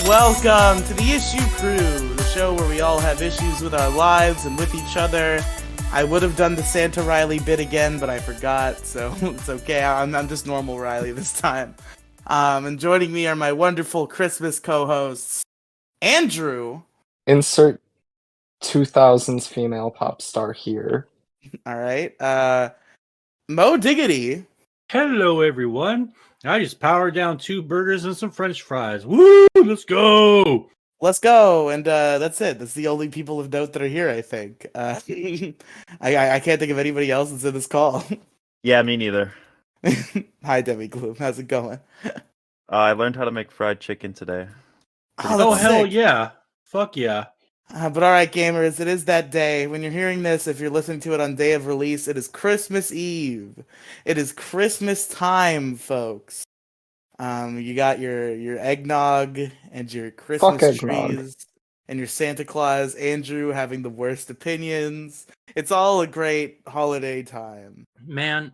Welcome to the Issue Crew, the show where we all have issues with our lives and with each other. I would have done the Santa Riley bit again, but I forgot, so it's okay. I'm just normal Riley this time. And joining me are my wonderful Christmas co-hosts, Andrew. Insert 2000s female pop star here. All right. Mo Diggity. Hello, everyone. I just powered down 2 burgers and some French fries. Woo! Let's go! Let's go, and that's it. That's the only people of note that are here, I think. I can't think of anybody else that's in this call. Yeah, me neither. Hi, Demi Gloom. How's it going? I learned how to make fried chicken today. Oh, that's hell sick. yeah. Fuck yeah. But all right, gamers, it is that day. When you're hearing this, if you're listening to it on day of release, it is Christmas Eve. It is Christmas time, folks. You got your eggnog and your Fuck Christmas eggnog. trees and your Santa Claus. Andrew having the worst opinions. It's all a great holiday time. Man.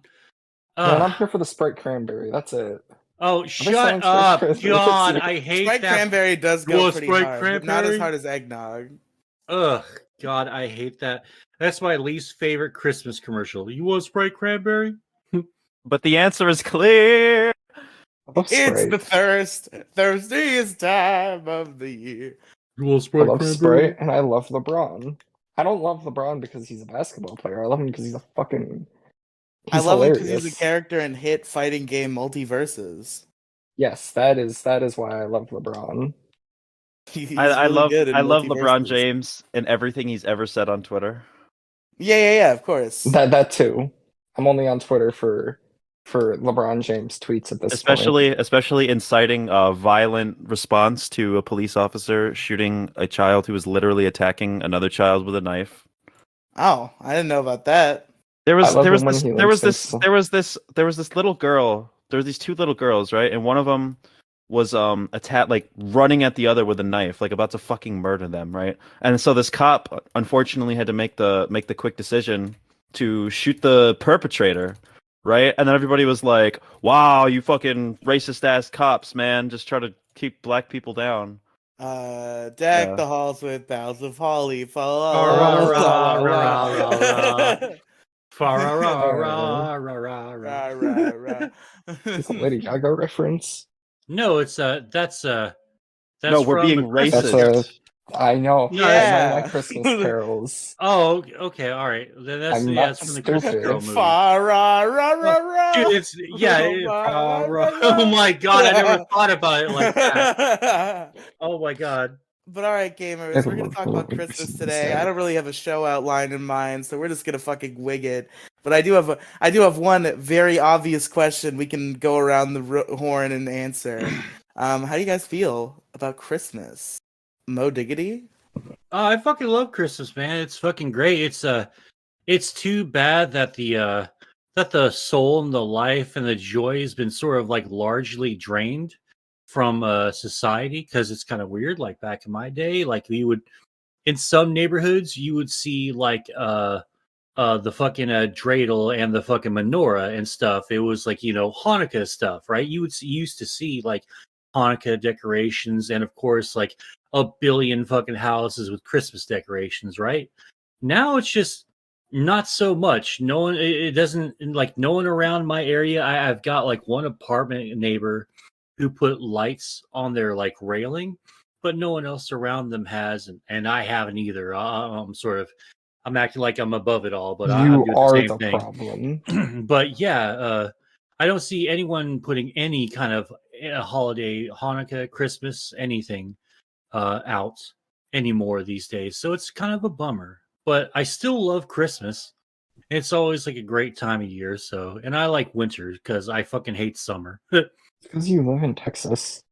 Man, I'm here for the Sprite Cranberry. That's it. Oh, selling shut Sprite up. Christmas? God, I hate Sprite that. cranberry does You go want pretty Sprite hard, but not as cranberry? hard as eggnog. Ugh, God, I hate that. That's my least favorite Christmas commercial. You want Sprite cranberry? But the answer is clear. I love It's Sprite. the thirstiest time of the year. You want I Sprite love cranberry? Sprite, and I love LeBron. I don't love LeBron because he's a basketball player. I love him because he's a fucking... I He's love him hilarious. because he's a character in hit fighting game Multiverses. Yes, that is why I love LeBron. He's I really love good in LeBron Multiverses. James and everything he's ever said on Twitter. Yeah, of course. That too. I'm only on Twitter for LeBron James tweets at this point. Especially inciting a violent response to a police officer shooting a child who was literally attacking another child with a knife. Oh, I didn't know about that. There was I love this him when he little girl. There was these 2 little girls, right? And one of them was running at the other with a knife, like about to fucking murder them, right? And so this cop unfortunately had to make the quick decision to shoot the perpetrator, right? And then everybody was like, "Wow, you fucking racist ass cops, man! Just try to keep black people down." Deck Yeah. the halls with boughs of holly. Fa-ra-ra-ra-ra-ra-ra. Is it Lady Gaga reference? No, that's No, we're from being A Christmas racist. Gift. I know. Yeah. That's one of my Christmas carols. Oh, okay, all right. Then that's I'm yeah, not it's from the Christmas stupid. Carol movie. Fa-ra-ra-ra-ra. Dude, it's oh my god, I never thought about it like that. Oh my god. But all right, gamers, we're gonna talk about Christmas today. I don't really have a show outline in mind, so we're just gonna fucking wing it. But I do have one very obvious question we can go around the horn and answer. How do you guys feel about Christmas? Mo Diggity? I fucking love Christmas, man. It's fucking great. It's too bad that the soul and the life and the joy has been sort of like largely drained from society, because it's kind of weird. Like back in my day, like we would in some neighborhoods you would see like the fucking dreidel and the fucking menorah and stuff. It was like, Hanukkah stuff, right? You used to see like Hanukkah decorations, and of course like a billion fucking houses with Christmas decorations, right? Now it's just not so much. No one, it doesn't, like, no one around my area. I've got like one apartment neighbor who put lights on their like railing, but no one else around them has, and I haven't either. I'm acting like I'm above it all, but I'm You doing are the the same problem. thing. But yeah, I don't see anyone putting any kind of holiday, Hanukkah, Christmas, anything out anymore these days. So it's kind of a bummer. But I still love Christmas. It's always like a great time of year. So, and I like winter because I fucking hate summer. Because you live in Texas.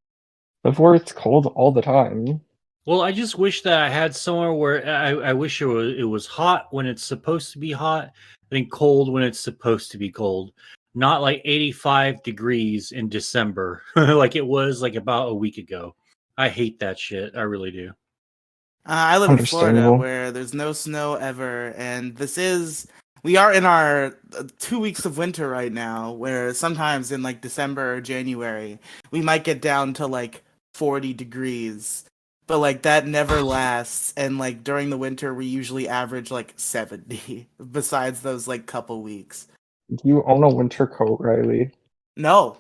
Live where it's cold all the time. Well, I just wish that I had somewhere where I wish it was hot when it's supposed to be hot, and cold when it's supposed to be cold. Not like 85 degrees in December, like it was like about a week ago. I hate that shit. I really do. I live in Florida, Understandable. where there's no snow ever, and we are in our 2 weeks of winter right now, where sometimes in like December or January, we might get down to like 40 degrees. But like that never lasts, and like during the winter we usually average like 70 besides those like couple weeks. Do you own a winter coat, Riley? No.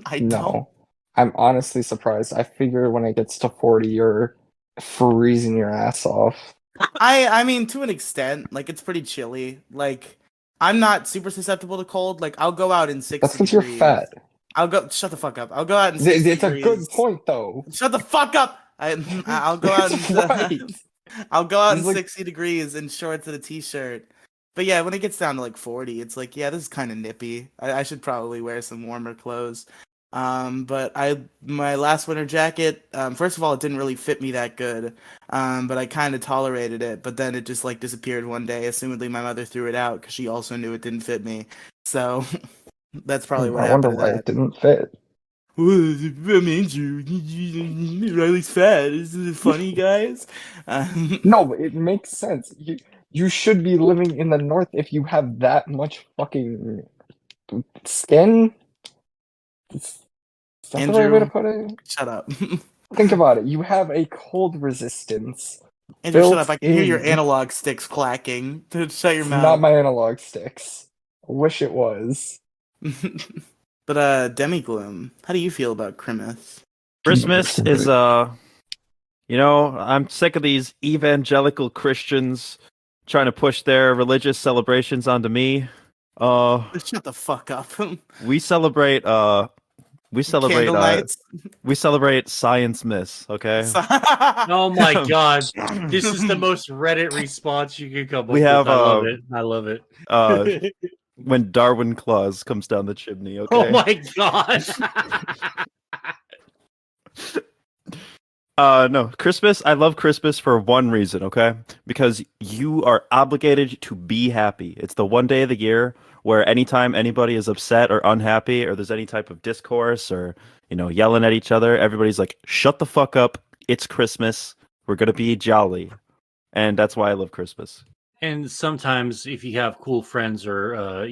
I don't. No. I'm honestly surprised. I figure when it gets to 40, you're freezing your ass off. I mean to an extent, like it's pretty chilly. Like I'm not super susceptible to cold. Like I'll go out in 60 That's because you're degrees. fat. I'll go shut the fuck up. I'll go out in 60 It's a degrees. good point, though. Shut the fuck up. I'll go out It's in right. I'll go out in It's like- 60 degrees in shorts and a t-shirt. But yeah, when it gets down to like 40, it's like, yeah, this is kind of nippy. I should probably wear some warmer clothes. But my last winter jacket, first of all, it didn't really fit me that good. But I kind of tolerated it. But then it just like disappeared one day. Assumedly, my mother threw it out because she also knew it didn't fit me. So that's probably what I wonder happened to why that. it didn't fit. I'm Andrew. Riley's fat. Isn't it funny, guys? No, but it makes sense. You should be living in the north if you have that much fucking skin. Is that the right way to Andrew, put it? shut up. Think about it. You have a cold resistance. Andrew, shut Built up. I can hear your in. analog sticks clacking. Shut your It's mouth. not my analog sticks. I wish it was. But Demigloom, how do you feel about Christmas? Christmas is I'm sick of these evangelical Christians trying to push their religious celebrations onto me. Shut the fuck up. We celebrate Candle nights. we celebrate Science Miss, okay? Oh my god, this is the most Reddit response you could come up We with. have, I love it. I love it. When Darwin Claus comes down the chimney, okay? Oh my god. No, Christmas, I love Christmas for one reason, okay? Because you are obligated to be happy. It's the one day of the year where anytime anybody is upset or unhappy or there's any type of discourse or, yelling at each other, everybody's like, shut the fuck up. It's Christmas. We're going to be jolly. And that's why I love Christmas. And sometimes if you have cool friends or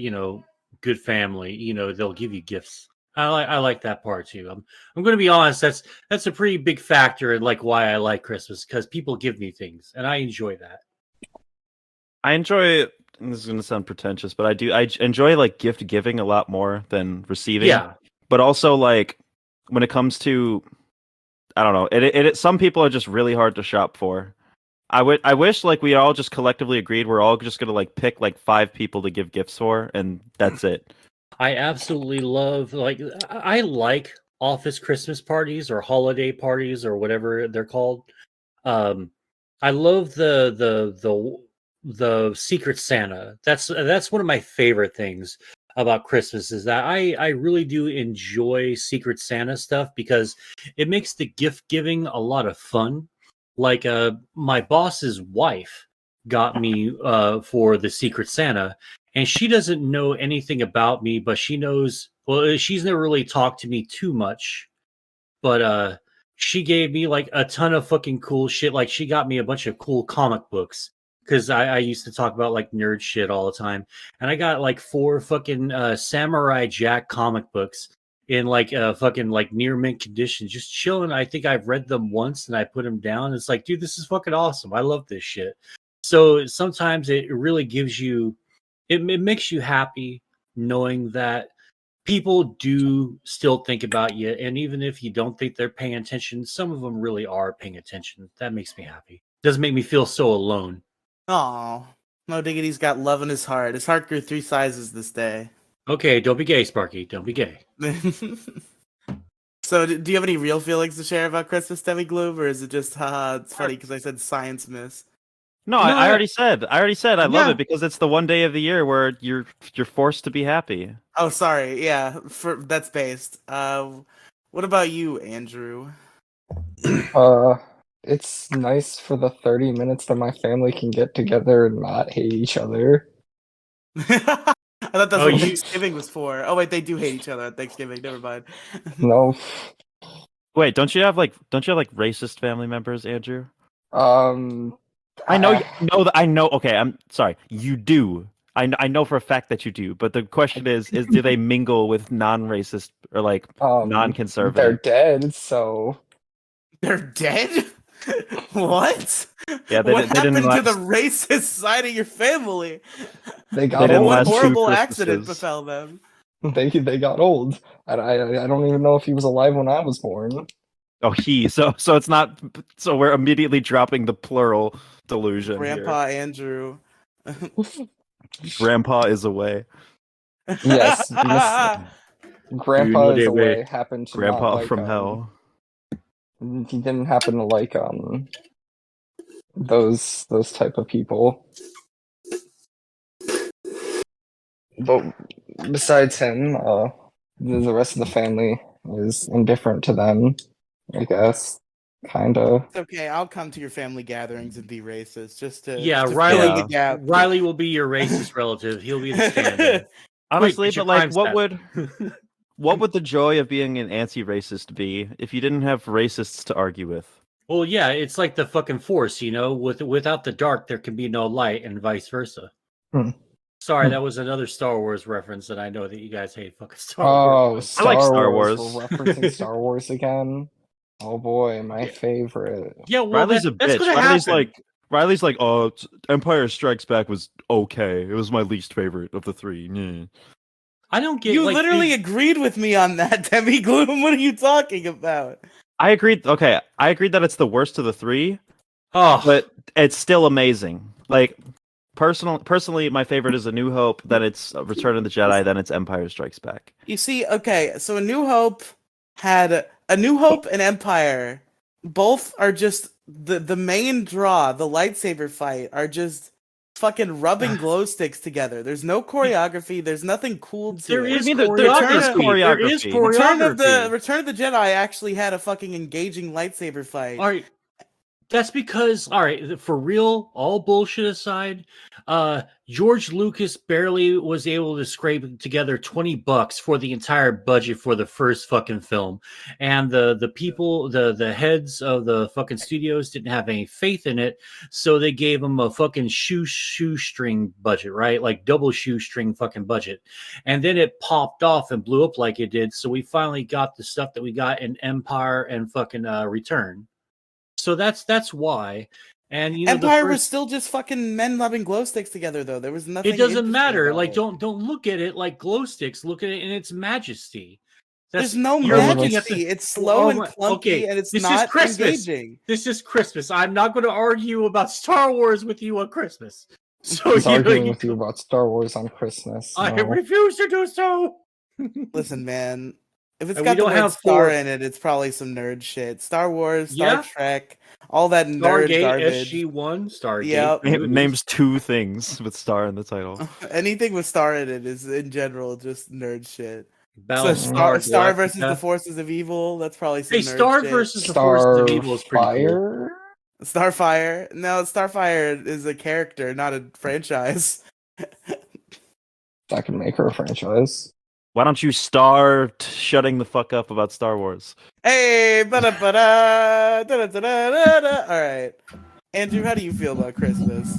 good family, they'll give you gifts. I like that part too. I'm going to be honest. That's a pretty big factor in like why I like Christmas, because people give me things and I enjoy that. I enjoy, and this is going to sound pretentious, but I enjoy like gift giving a lot more than receiving. Yeah. But also like when it comes to, I don't know, some people are just really hard to shop for. I wish like we all just collectively agreed we're all just gonna like pick like 5 people to give gifts for, and that's it. I absolutely love I like office Christmas parties or holiday parties or whatever they're called. I love the Secret Santa. That's one of my favorite things about Christmas is that I really do enjoy Secret Santa stuff because it makes the gift giving a lot of fun. Like my boss's wife got me for the Secret Santa, and she doesn't know anything about me, but she knows. Well, she's never really talked to me too much, but she gave me like a ton of fucking cool shit. Like she got me a bunch of cool comic books because I used to talk about like nerd shit all the time, and I got like 4 fucking Samurai Jack comic books in like a fucking like near mint condition, just chilling. I think I've read them once and I put them down. It's like, dude, this is fucking awesome. I love this shit. So sometimes it really gives you, it makes you happy knowing that people do still think about you. And even if you don't think they're paying attention, some of them really are paying attention. That makes me happy. Doesn't make me feel so alone. Aw. Mo Diggity's got love in his heart. His heart grew 3 sizes this day. Okay, don't be gay, Sparky. Don't be gay. So, do you have any real feelings to share about Christmas, Demi Gloom, or is it just, haha, it's funny because I said Science Miss? No, I already said I love Yeah. it because it's the one day of the year where you're forced to be happy. Oh, sorry. Yeah, that's based. What about you, Andrew? It's nice for the 30 minutes that my family can get together and not hate each other. I thought that's Oh, what you- Thanksgiving was for. Oh wait, they do hate each other at Thanksgiving. Never mind. No. Wait, don't you have like racist family members, Andrew? I I know. Okay, I'm sorry. You do. I know for a fact that you do. But the question is do they mingle with non-racist or like They're non-conservative? dead, so They're dead? What? Yeah, they What didn't- they didn't happened to last- the racist side of your family? They They got didn't old. What last two horrible accident Christmases. befell them? They got old. I don't even know if he was alive when I was born. Oh, so it's not. So we're immediately dropping the plural delusion Grandpa Andrew. here. Grandpa is away. Yes, Grandpa is they were away. Happened to not Grandpa like from hell. he didn't happen to like those type of people. But besides him, the rest of the family is indifferent to them, I guess. Kinda. It's okay, I'll come to your family gatherings and be racist just to Yeah, just Riley. filling the gap. Riley will be your racist relative. He'll be the stand-in. Honestly, get your but like, crime what would the joy of being an anti-racist be if you didn't have racists to argue with? Well, yeah, it's like the fucking Force, you know. Without the dark, there can be no light, and vice versa. Hmm. Sorry, Hmm. that was another Star Wars reference, and I know that you guys hate fucking Star Wars. Oh, I like Star Wars. Wars. We're referencing Star Wars again. Oh boy, my favorite. Yeah, well, Riley's a that's bitch. gonna happen. Riley's like, oh, Empire Strikes Back was okay. It was my least favorite of the three. Yeah. I don't get. You like, literally agreed with me on that, Demi Gloom. What are you talking about? I agreed. Okay, I agreed that it's the worst of the three, Oh, but it's still amazing. Like, personally, my favorite is A New Hope. Then it's Return of the Jedi. Then it's Empire Strikes Back. You see, okay, so A New Hope had A New Hope and Empire. Both are just the main draw, the lightsaber fight, are just fucking rubbing glow sticks together. There's no choreography. There's nothing cool to there it. is I mean, there is choreography. There is choreography. choreography. Return of the Jedi actually had a fucking engaging lightsaber fight. All right. That's because, all right, for real, all bullshit aside, George Lucas barely was able to scrape together $20 for the entire budget for the first fucking film, and the people, the heads of the fucking studios didn't have any faith in it, so they gave him a fucking shoestring budget, right? Like double shoestring fucking budget, and then it popped off and blew up like it did. So we finally got the stuff that we got in Empire and fucking Return. So that's why, and you know, Empire was still just fucking men rubbing glow sticks together, though. There was nothing. it doesn't interesting matter. about Like, it. don't look at it like glow sticks. Look at it in its majesty. There's no you're looking majesty. at the- it's slow and my- clunky, okay, and it's this is not Christmas. engaging. This is Christmas. I'm not going to argue about Star Wars with you on Christmas. So He's arguing with you about Star Wars on Christmas. I No. refuse to do so. Listen, man. If it's And got we the don't word have Star four- in it, it's probably some nerd shit. Star Wars, Star Yeah. Trek, all that nerd Stargate garbage. SG-1, Stargate. Yep. movies. Names two things with star in the title. Anything with Star in it is, in general, just nerd shit. So Battlestar Star versus Galactica. the Forces of Evil, that's probably some Hey, nerd Star shit. versus the Forces of Evil is pretty cool. Starfire? Starfire. No, Starfire is a character, not a franchise. That can make her a franchise. Why don't you start shutting the fuck up about Star Wars? Hey, ba-da-ba-da, da-da-da-da-da-da. All right. Andrew, how do you feel about Christmas?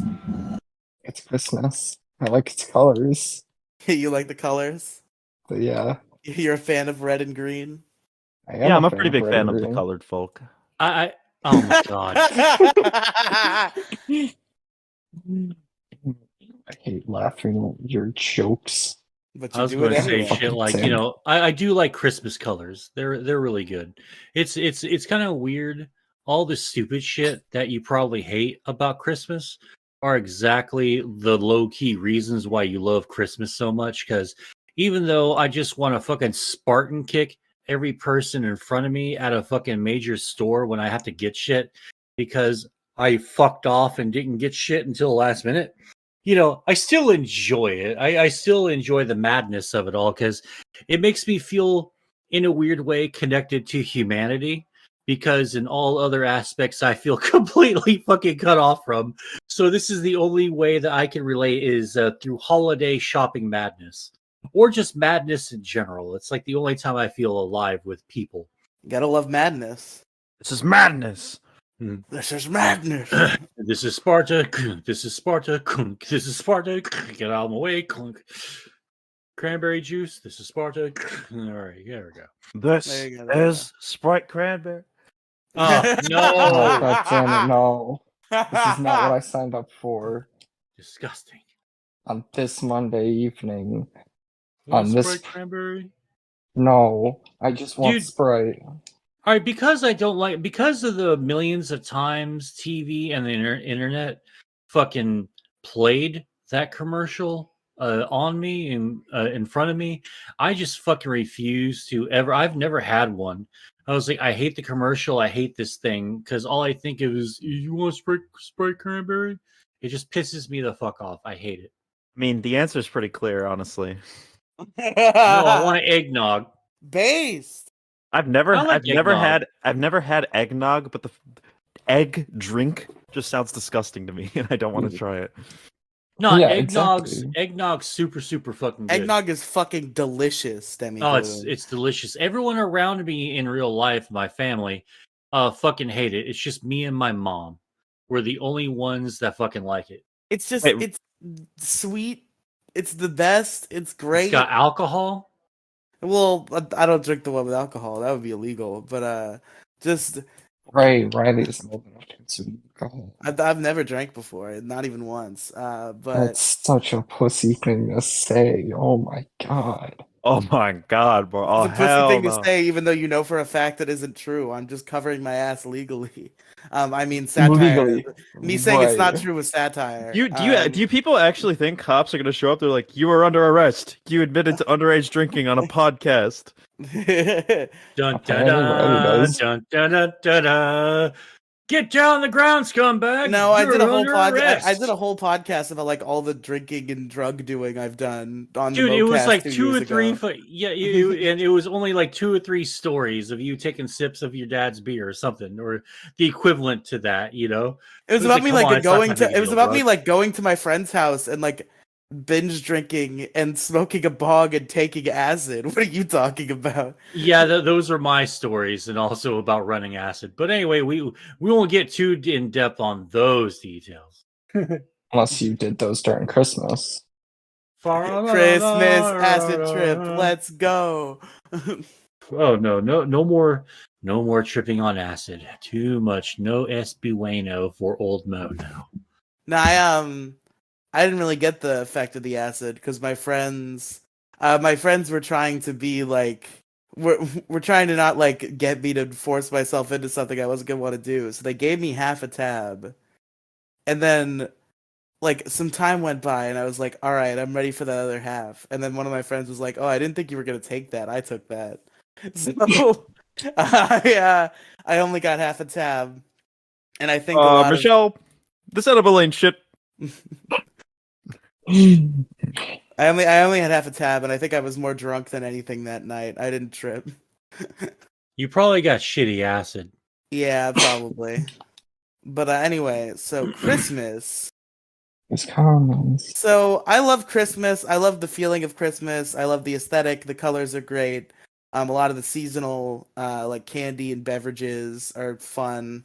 It's Christmas. I like its colors. You like the colors? But yeah. You're a fan of red and green? I am Yeah, I'm a fan pretty big red fan and of the green. colored folk. Oh my god. I hate laughing at your jokes. But I you was do going it to say anyway. shit like, Same. you know, I do like Christmas colors. They're really good. It's kind of weird. All the stupid shit that you probably hate about Christmas are exactly the low key reasons why you love Christmas so much. Because even though I just want to fucking Spartan kick every person in front of me at a fucking major store when I have to get shit because I fucked off and didn't get shit until the last minute. You know, I still enjoy it. I still enjoy the madness of it all because it makes me feel, in a weird way, connected to humanity. Because in all other aspects, I feel completely fucking cut off from. So this is the only way that I can relate is through holiday shopping madness, or just madness in general. It's like the only time I feel alive with people. Gotta love madness. This is madness. This is madness. This is Sparta. This is Sparta. This is Sparta. Get out of my way. Clunk. Cranberry juice. This is Sparta. All right, there we go. This There you go, there you is Sprite Cranberry. Oh Oh, no! God damn it, no. This is not what I signed up for Disgusting. on this Monday evening. Want On a this. Sprite cranberry? No, I just want Dude, Sprite. all right, because I don't like because of the millions of times TV and the internet fucking played that commercial on me in front of me. I just fucking refuse to ever. I've never had one. I was like, I hate the commercial. I hate this thing because all I think of is, you want Sprite cranberry? It just pisses me the fuck off. I hate it. I mean, the answer is pretty clear, honestly. No, I want an eggnog. Based. I like eggnog. I've never had eggnog, but the egg drink just sounds disgusting to me, and I don't want to try it. No, Yeah, eggnog's exactly. eggnog's super fucking good. Eggnog is fucking delicious, Demi. Oh, it's delicious. Everyone around me in real life, my family, fucking hate it. It's just me and my mom. We're the only ones that fucking like it. It's just Wait. it's sweet. It's the best. It's It's great. got alcohol. Well, I don't drink the one with alcohol. That would be illegal. But just Riley is old enough to consume alcohol. I've never drank before, not even once. But That's such a pussy thing to say. Oh my god. Oh my god, bro! Oh it's a pussy hell thing no! to say, even though you know for a fact that isn't true. I'm just covering my ass legally. I mean satire. Legally. Me saying it's not Right. true was satire. Do you people actually think cops are gonna show up? They're like, "You are under arrest. You admitted to underage drinking on a podcast." Dun dun Apparently Riley dun does. dun dun dun dun dun. Get down on the ground, scumbag! No, I You're did a whole under arrest. I did a whole podcast about like all the drinking and drug doing I've done on Dude, the it was Mocast like 2 two or years three. ago. And it was only like 2 or 3 stories of you taking sips of your dad's beer or something, or the equivalent to that. You know, It was It was about like, me come like on, it's not going that to big a it was deal, about me bro. like going to my friend's house and like binge drinking and smoking a bong and taking acid. What are you talking about? Yeah, those are my stories, and also about running acid. But anyway, we won't get too in depth on those details. Unless you did those during Christmas. Christmas acid trip. Let's go. Oh no more tripping on acid. Too much. No es bueno for old Mo now. No, I didn't really get the effect of the acid because my friends were trying to be like, we're trying to not like get me to force myself into something I wasn't gonna want to do. So they gave me half a tab, and then like some time went by, and I was like, all right, I'm ready for the other half. And then one of my friends was like, oh, I didn't think you were gonna take that. I took that. So I only got half a tab, and I think a lot of Michelle, this edible ain't shit. I only had half a tab, and I think I was more drunk than anything that night. I didn't trip. You probably got shitty acid. Yeah, probably. But anyway, so Christmas. It's comments. So I love Christmas. I love the feeling of Christmas. I love the aesthetic. The colors are great. A lot of the seasonal like candy and beverages are fun.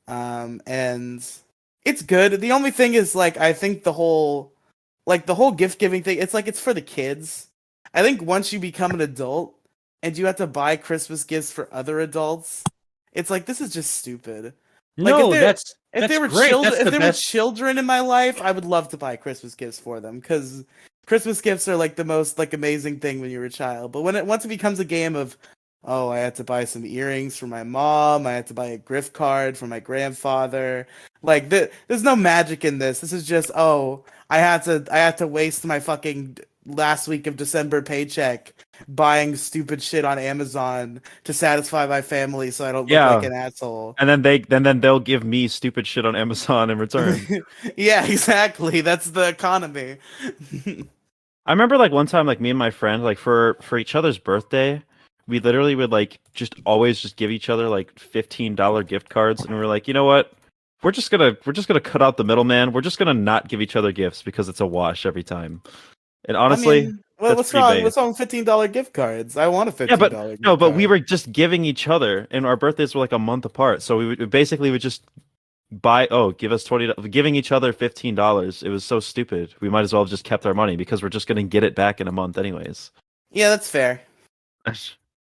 And it's good. The only thing is like I think the whole gift giving thing, it's like it's for the kids. I think once you become an adult and you have to buy Christmas gifts for other adults, it's like this is just stupid. Like, No, if that's there were great. children, That's if the there were best. children in my life, I would love to buy Christmas gifts for them because Christmas gifts are like the most like amazing thing when you're a child. But once it becomes a game of, oh, I had to buy some earrings for my mom, I had to buy a gift card for my grandfather. Like there's no magic in this. This is just, oh, I had to waste my fucking last week of December paycheck buying stupid shit on Amazon to satisfy my family so I don't look like an asshole. And then they'll give me stupid shit on Amazon in return. Yeah, exactly. That's the economy. I remember like one time, like me and my friend, like for each other's birthday, we literally would like just always just give each other like $15 gift cards, and we're like, you know what? We're just gonna cut out the middleman. We're just gonna not give each other gifts because it's a wash every time. And honestly, I mean, what's pretty wrong? base. What's wrong with $15 gift cards? I want a $15 Yeah, but gift no, but card. we were just giving each other, and our birthdays were like a month apart. So we would just give us $20, giving each other $15. It was so stupid. We might as well have just kept our money because we're just gonna get it back in a month anyways. Yeah, that's fair. But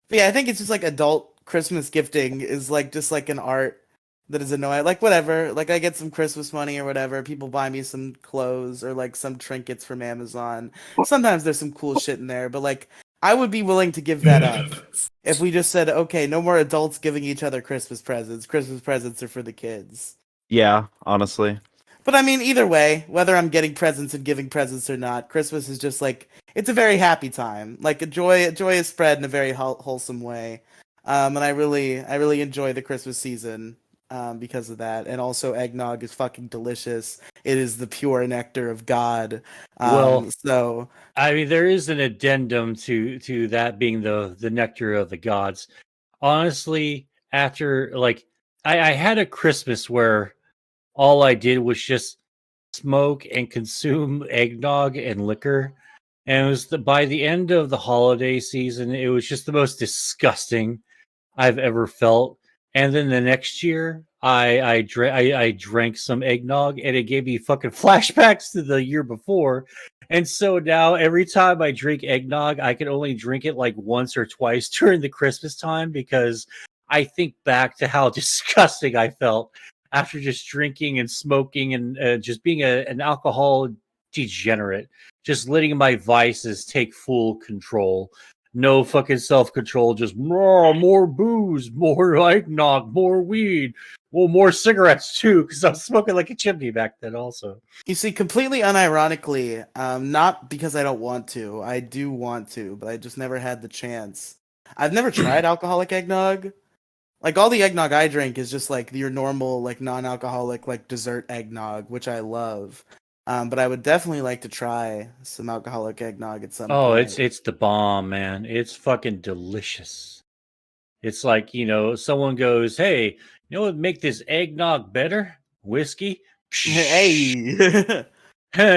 yeah, I think it's just like adult Christmas gifting is like just like an art that is annoying. Like whatever, like I get some Christmas money or whatever. People buy me some clothes or like some trinkets from Amazon. Sometimes there's some cool shit in there, but like I would be willing to give that up if we just said, okay, no more adults giving each other Christmas presents. Christmas presents are for the kids. Yeah, honestly. But I mean, either way, whether I'm getting presents and giving presents or not, Christmas is just like it's a very happy time. Like joy is spread in a very wholesome way, and I really enjoy the Christmas season because of that. And also, eggnog is fucking delicious. It is the pure nectar of God. Well, So I mean, there is an addendum to that being the nectar of the gods. Honestly, after like I had a Christmas where all I did was just smoke and consume eggnog and liquor. And it was by the end of the holiday season, it was just the most disgusting I've ever felt. And then the next year, I drank some eggnog, and it gave me fucking flashbacks to the year before. And so now every time I drink eggnog, I can only drink it like once or twice during the Christmas time because I think back to how disgusting I felt after just drinking and smoking and just being an alcohol degenerate, just letting my vices take full control. No fucking self control, just more booze, more eggnog, more weed, well, more cigarettes too, because I was smoking like a chimney back then, also. you see, completely unironically, not because I don't want to. I do want to, but I just never had the chance. I've never tried alcoholic eggnog. Like all the eggnog I drink is just like your normal, like non-alcoholic, like dessert eggnog, which I love. But I would definitely like to try some alcoholic eggnog at some Oh, point. it's the bomb, man. It's fucking delicious. It's like, someone goes, "Hey, you know what would make this eggnog better? Whiskey." Hey,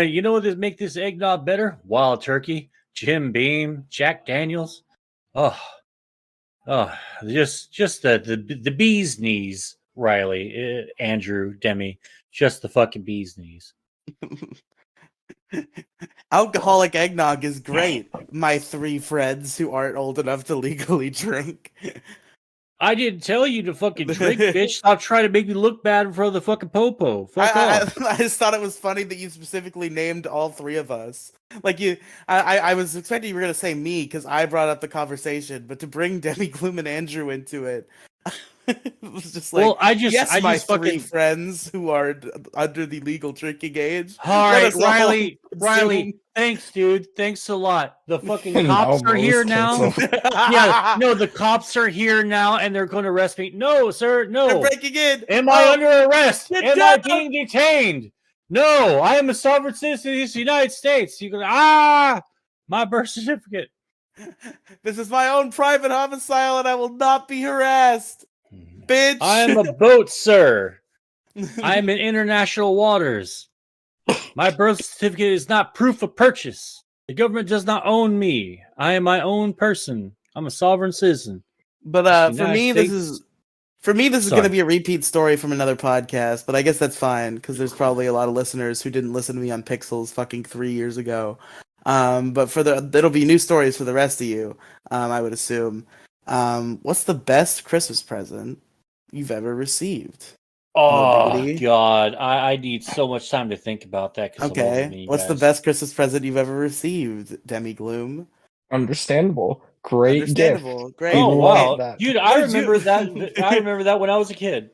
You know what would make this eggnog better? Wild turkey, Jim Beam, Jack Daniels. Oh, oh, just the bee's knees, Riley, Andrew, Demi, just the fucking bee's knees. alcoholic eggnog is great. My three friends who aren't old enough to legally drink. I didn't tell you to fucking drink, bitch. Stop trying to make me look bad in front of the fucking popo. Fuck off. I just thought it was funny that you specifically named all three of us. Like I was expecting you were gonna say me because I brought up the conversation, but to bring Demi Gloom and Andrew into it, it was just like, Well, I just three fucking friends who are under the legal drinking age. all Let right, us all Riley. consume- Thanks, dude. Thanks a lot. The fucking And cops now are here Mo's now. canceled. Yeah, no, the cops are here now, and they're going to arrest me. No, sir, They're no. breaking in. Am I Oh, under arrest? get Am I down! being detained? No, I am a sovereign citizen of the United States. You go, my birth certificate. This is my own private domicile, and I will not be harassed, bitch. I am a boat, sir. I am in international waters. My birth certificate is not proof of purchase. The government does not own me. I am my own person. I'm a sovereign citizen. But for United me, States. this is Sorry. going to be a repeat story from another podcast. But I guess that's fine because there's probably a lot of listeners who didn't listen to me on Pixels fucking 3 years ago. But it'll be new stories for the rest of you. I would assume. What's the best Christmas present you've ever received? Oh, Nobody? God. I need so much time to think about that because I'm older than Okay. you What's the guys. best Christmas present you've ever received, Demi Gloom? Understandable. Great gift. Understandable. Great. Oh, People wow. want that. Dude, What I did you- remember that. I remember that when I was a kid.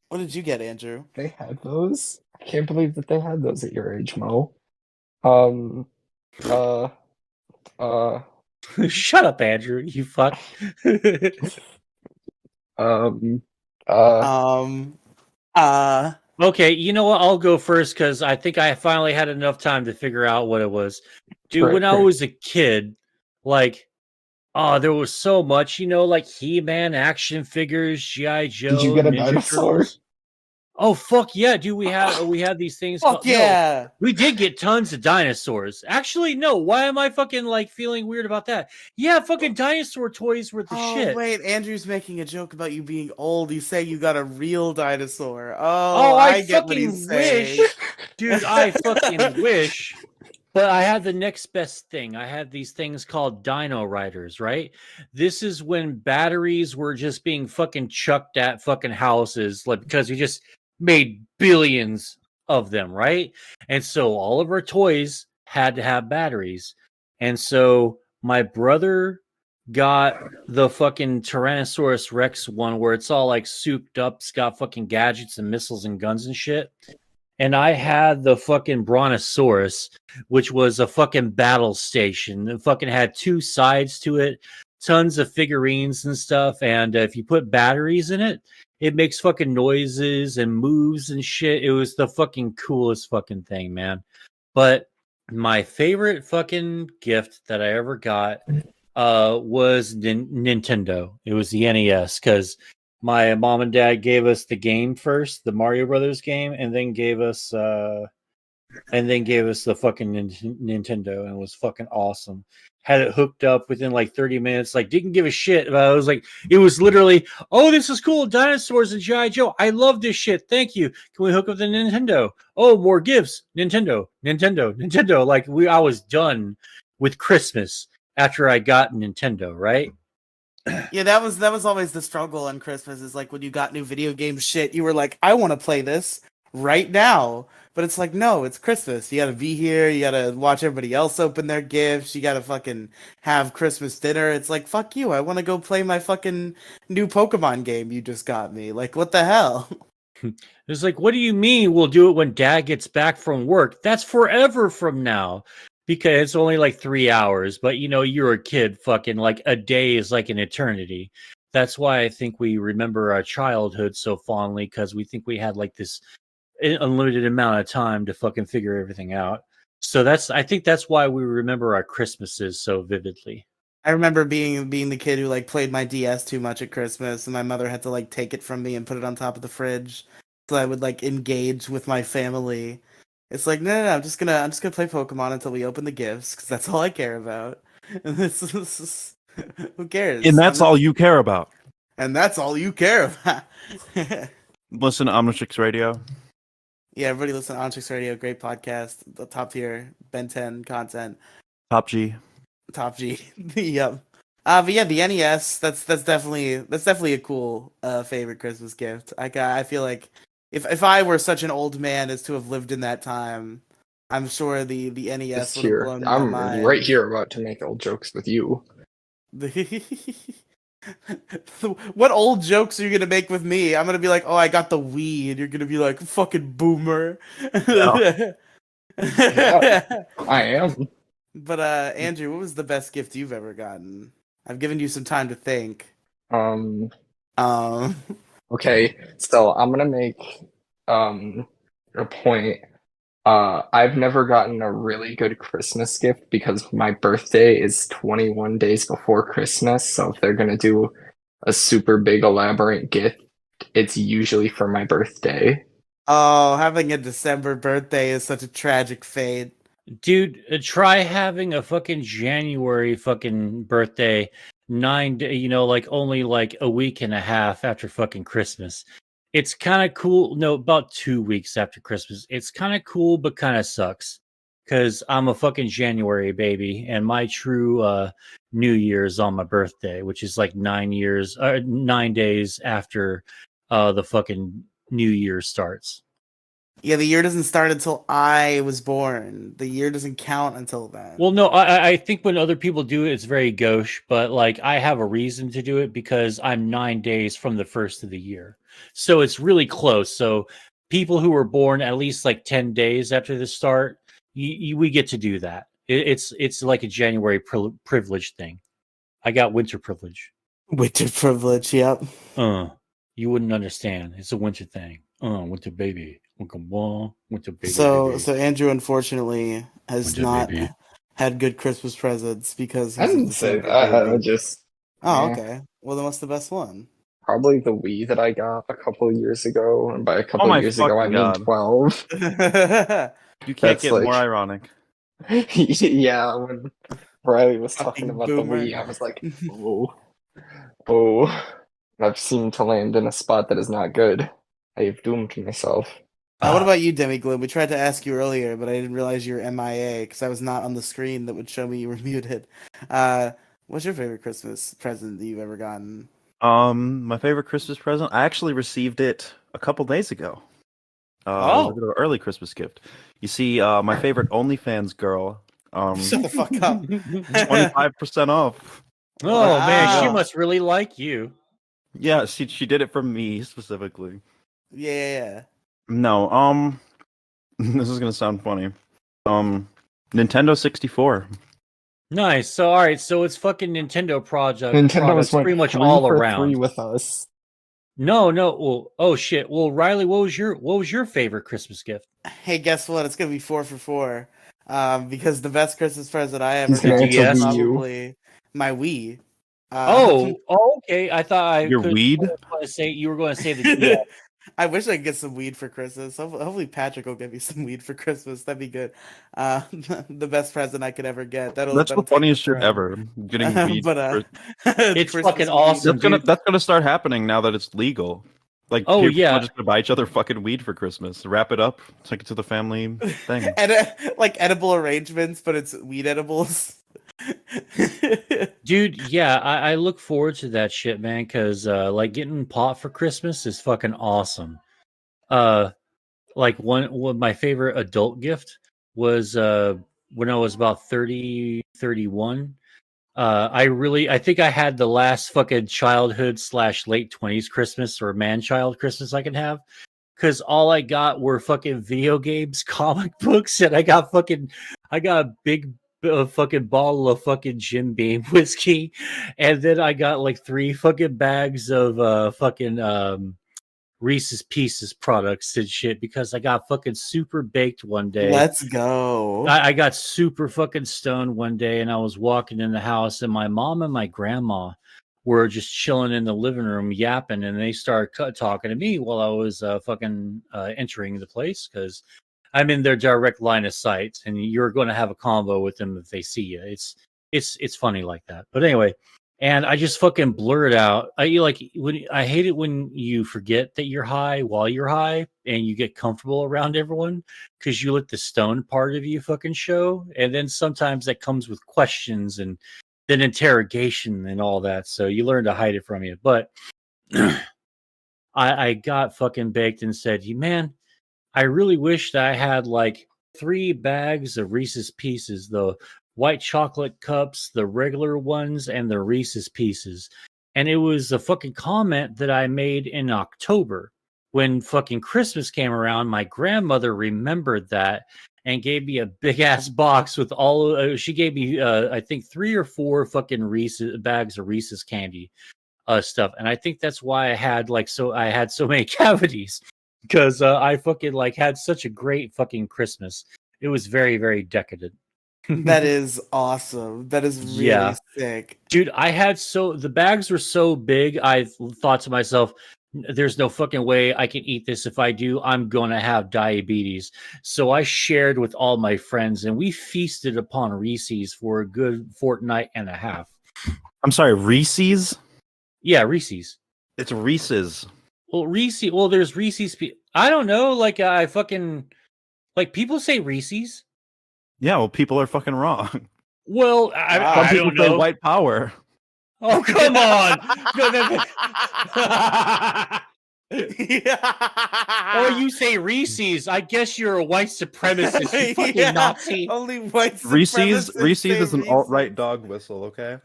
What did you get, Andrew? They had those? I can't believe that they had those at your age, Mo. Um, uh, Shut up, Andrew. You fuck. um, Okay, you know what? I'll go first because I think I finally had enough time to figure out what it was. Dude, when I Great. was a kid, like, there was so much, like He-Man action figures, G.I. Joe, Did you get a Ninja dinosaur? Turtles. Oh fuck yeah, dude! We had these things. fuck called, no, yeah. we did get tons of dinosaurs. Actually, no. Why am I fucking like feeling weird about that? Yeah, fucking dinosaur toys were the shit. Wait, Andrew's making a joke about you being old. He's saying you got a real dinosaur. Oh, I I get what fucking he's saying. wish, dude. I fucking wish. But I had the next best thing. I had these things called Dino Riders, right? This is when batteries were just being fucking chucked at fucking houses, like because we just made billions of them, right? And so all of our toys had to have batteries. And so my brother got the fucking Tyrannosaurus Rex one where it's all like souped up, it's got fucking gadgets and missiles and guns and shit. And I had the fucking Brontosaurus, which was a fucking battle station. It fucking had two sides to it, tons of figurines and stuff. And if you put batteries in it, it makes fucking noises and moves and shit. It was the fucking coolest fucking thing, man. But my favorite fucking gift that I ever got was Nintendo. It was the NES because my mom and dad gave us the game first, the Mario Brothers game, and then gave us the fucking Nintendo, and it was fucking awesome. Had it hooked up within like 30 minutes, like didn't give a shit. But I was like, it was literally, oh, this is cool. Dinosaurs and G.I. Joe. I love this shit. Thank you. Can we hook up the Nintendo? Oh, more gifts. Nintendo, Nintendo, Nintendo. Like I was done with Christmas after I got Nintendo, right? Yeah, that was always the struggle on Christmas. Is like when you got new video game shit, you were like, I want to play this right now. But it's like, no, it's Christmas. You gotta be here. You gotta watch everybody else open their gifts. You gotta fucking have Christmas dinner. It's like, fuck you. I want to go play my fucking new Pokemon game you just got me. Like, what the hell? It's like, what do you mean we'll do it when dad gets back from work? That's forever from now. Because it's only like 3 hours, but you know, you're a kid, fucking like a day is like an eternity. That's why I think we remember our childhood so fondly, because we think we had like this unlimited amount of time to fucking figure everything out. So I think that's why we remember our Christmases so vividly. I remember being the kid who like played my DS too much at Christmas, and my mother had to like take it from me and put it on top of the fridge, so I would like engage with my family. It's like, no, I'm just gonna play Pokemon until we open the gifts, because that's all I care about. And who cares? And that's all you care about. And that's all you care about. Listen to Omnitrix Radio. Yeah, everybody listen to Ontrix Radio, great podcast, the top tier Ben 10 content. Top G. Top G. Yep. But yeah, the NES, that's definitely a cool favorite Christmas gift. I feel like if I were such an old man as to have lived in that time, I'm sure the NES would have Here, blown my I'm mind. right here about to make old jokes with you. What old jokes are you gonna make with me? I'm gonna be like, oh, I got the Wii, and you're gonna be like, fucking boomer. Yeah, I am. But Andrew, what was the best gift you've ever gotten? I've given you some time to think. Um. Um, Okay, so I'm gonna make a point. I've never gotten a really good Christmas gift because my birthday is 21 days before Christmas. So if they're gonna do a super big elaborate gift, it's usually for my birthday. oh, having a December birthday is such a tragic fate. Dude, try having a fucking January fucking birthday 9 day, like only like a week and a half after fucking Christmas. It's kind of cool. No, about 2 weeks after Christmas. It's kind of cool, but kind of sucks because I'm a fucking January baby, and my true New Year's on my birthday, which is like 9 days after the fucking New Year starts. Yeah, the year doesn't start until I was born. The year doesn't count until then. Well, no, I think when other people do it, it's very gauche, but like I have a reason to do it because I'm 9 days from the first of the year. So it's really close. So people who were born at least like 10 days after the start, we get to do that. It's like a January privilege thing. I got winter privilege. Winter privilege, yep. You wouldn't understand. It's a winter thing. Winter baby. Winter baby. So Andrew unfortunately has Winter not baby. had good Christmas presents because I he's a didn't say December that. I baby. just Oh, yeah. okay. Well, then what's the best one? Probably the Wii that I got a couple of years ago, and by a couple my of years ago I fucking mean God. 12. You can't That's get more like- ironic. Yeah, when Riley was talking Fucking about boomer. the Wii, I was like, oh, I've seemed to land in a spot that is not good. I have doomed myself. What about you, Demi Gloom? We tried to ask you earlier, but I didn't realize you were MIA because I was not on the screen that would show me you were muted. What's your favorite Christmas present that you've ever gotten? My favorite Christmas present. I actually received it a couple days ago. It was a Oh. bit of an early Christmas gift. You see, my favorite OnlyFans girl, Shut the fuck up. 25% off. Oh man, she Wow. must really like you. Yeah, she did it for me specifically. Yeah. No, this is gonna sound funny. Nintendo 64. Nice. So all right, so it's fucking Nintendo Nintendo's products went pretty much 3 all for around. 3 with us. No. Well, oh shit. Well, Riley, what was your favorite Christmas gift? Hey, guess what? It's gonna be 4 for 4. Because the best Christmas present I ever He's gonna got answer was Wii U. probably my Wii. Okay. I thought I Your could weed? say you were going to say the DS. I wish I could get some weed for Christmas. Hopefully Patrick will get me some weed for Christmas. That'd be good. The best present I could ever get. That'll That's the take the funniest shit throne. ever. Getting weed. It's Christmas fucking weed. awesome. That's gonna start happening now that it's legal. Like Oh, people yeah. are just gonna buy each other fucking weed for Christmas. Wrap it up, take it to the family thing. And like edible arrangements, but it's weed edibles. Dude, yeah, I look forward to that shit, man, because like getting pot for Christmas is fucking awesome. Like one my favorite adult gift was when I was about 30, 31. I think I had the last fucking childhood / late 20s Christmas or man child Christmas I can have. Cause all I got were fucking video games, comic books, and I got a big fucking bottle of fucking Jim Beam whiskey, and then I got like 3 fucking bags of fucking Reese's Pieces products and shit because I got fucking super baked one day. Let's go. I got super fucking stoned one day, and I was walking in the house, and my mom and my grandma were just chilling in the living room yapping, and they started talking to me while I was entering the place because I'm in their direct line of sight, and you're going to have a convo with them if they see you. It's funny like that. But anyway, and I just fucking blurred out. I hate it when you forget that you're high while you're high, and you get comfortable around everyone because you let the stone part of you fucking show, and then sometimes that comes with questions and then interrogation and all that. So you learn to hide it from you. But I got fucking baked and said, man, I really wish that I had like 3 bags of Reese's Pieces, the white chocolate cups, the regular ones, and the Reese's Pieces. And it was a fucking comment that I made in October when fucking Christmas came around. My grandmother remembered that and gave me a big ass box with she gave me I think 3 or 4 fucking Reese's bags of Reese's candy stuff. And I think that's why I had so many cavities because I fucking like had such a great fucking Christmas. It was very, very decadent. That is awesome. That is really Yeah. sick. Dude, the bags were so big, I thought to myself, there's no fucking way I can eat this. If I do, I'm gonna have diabetes. So I shared with all my friends, and we feasted upon Reese's for a good fortnight and a half. I'm sorry, Reese's? Yeah, Reese's. It's Reese's. Well, there's Reese's. I don't know. Like, I fucking like people say Reese's. Yeah, well, people are fucking wrong. Well, Wow. I Some people don't say know. white power. Oh, come on. Or you say Reese's. I guess you're a white supremacist, you fucking Yeah, Nazi. only white Reese's supremacists say is an Reese's. alt-right dog whistle, okay?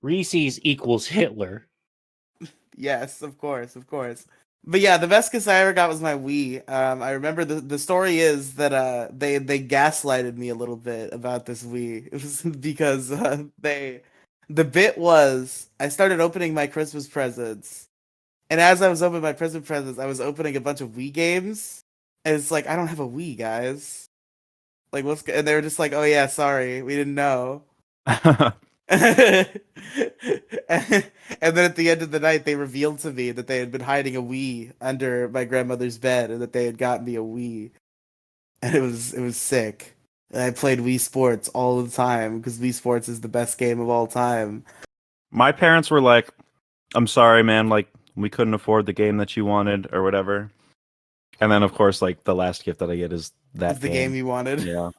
Reese's equals Hitler. Yes, of course. But yeah, the best gift I ever got was my Wii. I remember the story is that they gaslighted me a little bit about this Wii. It was because the bit was I started opening my Christmas presents, and as I was opening my Christmas presents, I was opening a bunch of Wii games, and it's like I don't have a Wii, guys. Like and they were just like, oh yeah, sorry, we didn't know. And then at the end of the night, they revealed to me that they had been hiding a Wii under my grandmother's bed, and that they had gotten me a Wii, and it was sick. And I played Wii Sports all the time because Wii Sports is the best game of all time. My parents were like, I'm sorry, man, like, we couldn't afford the game that you wanted or whatever. And then of course, like the last gift that I get is that It's the game you wanted. Yeah.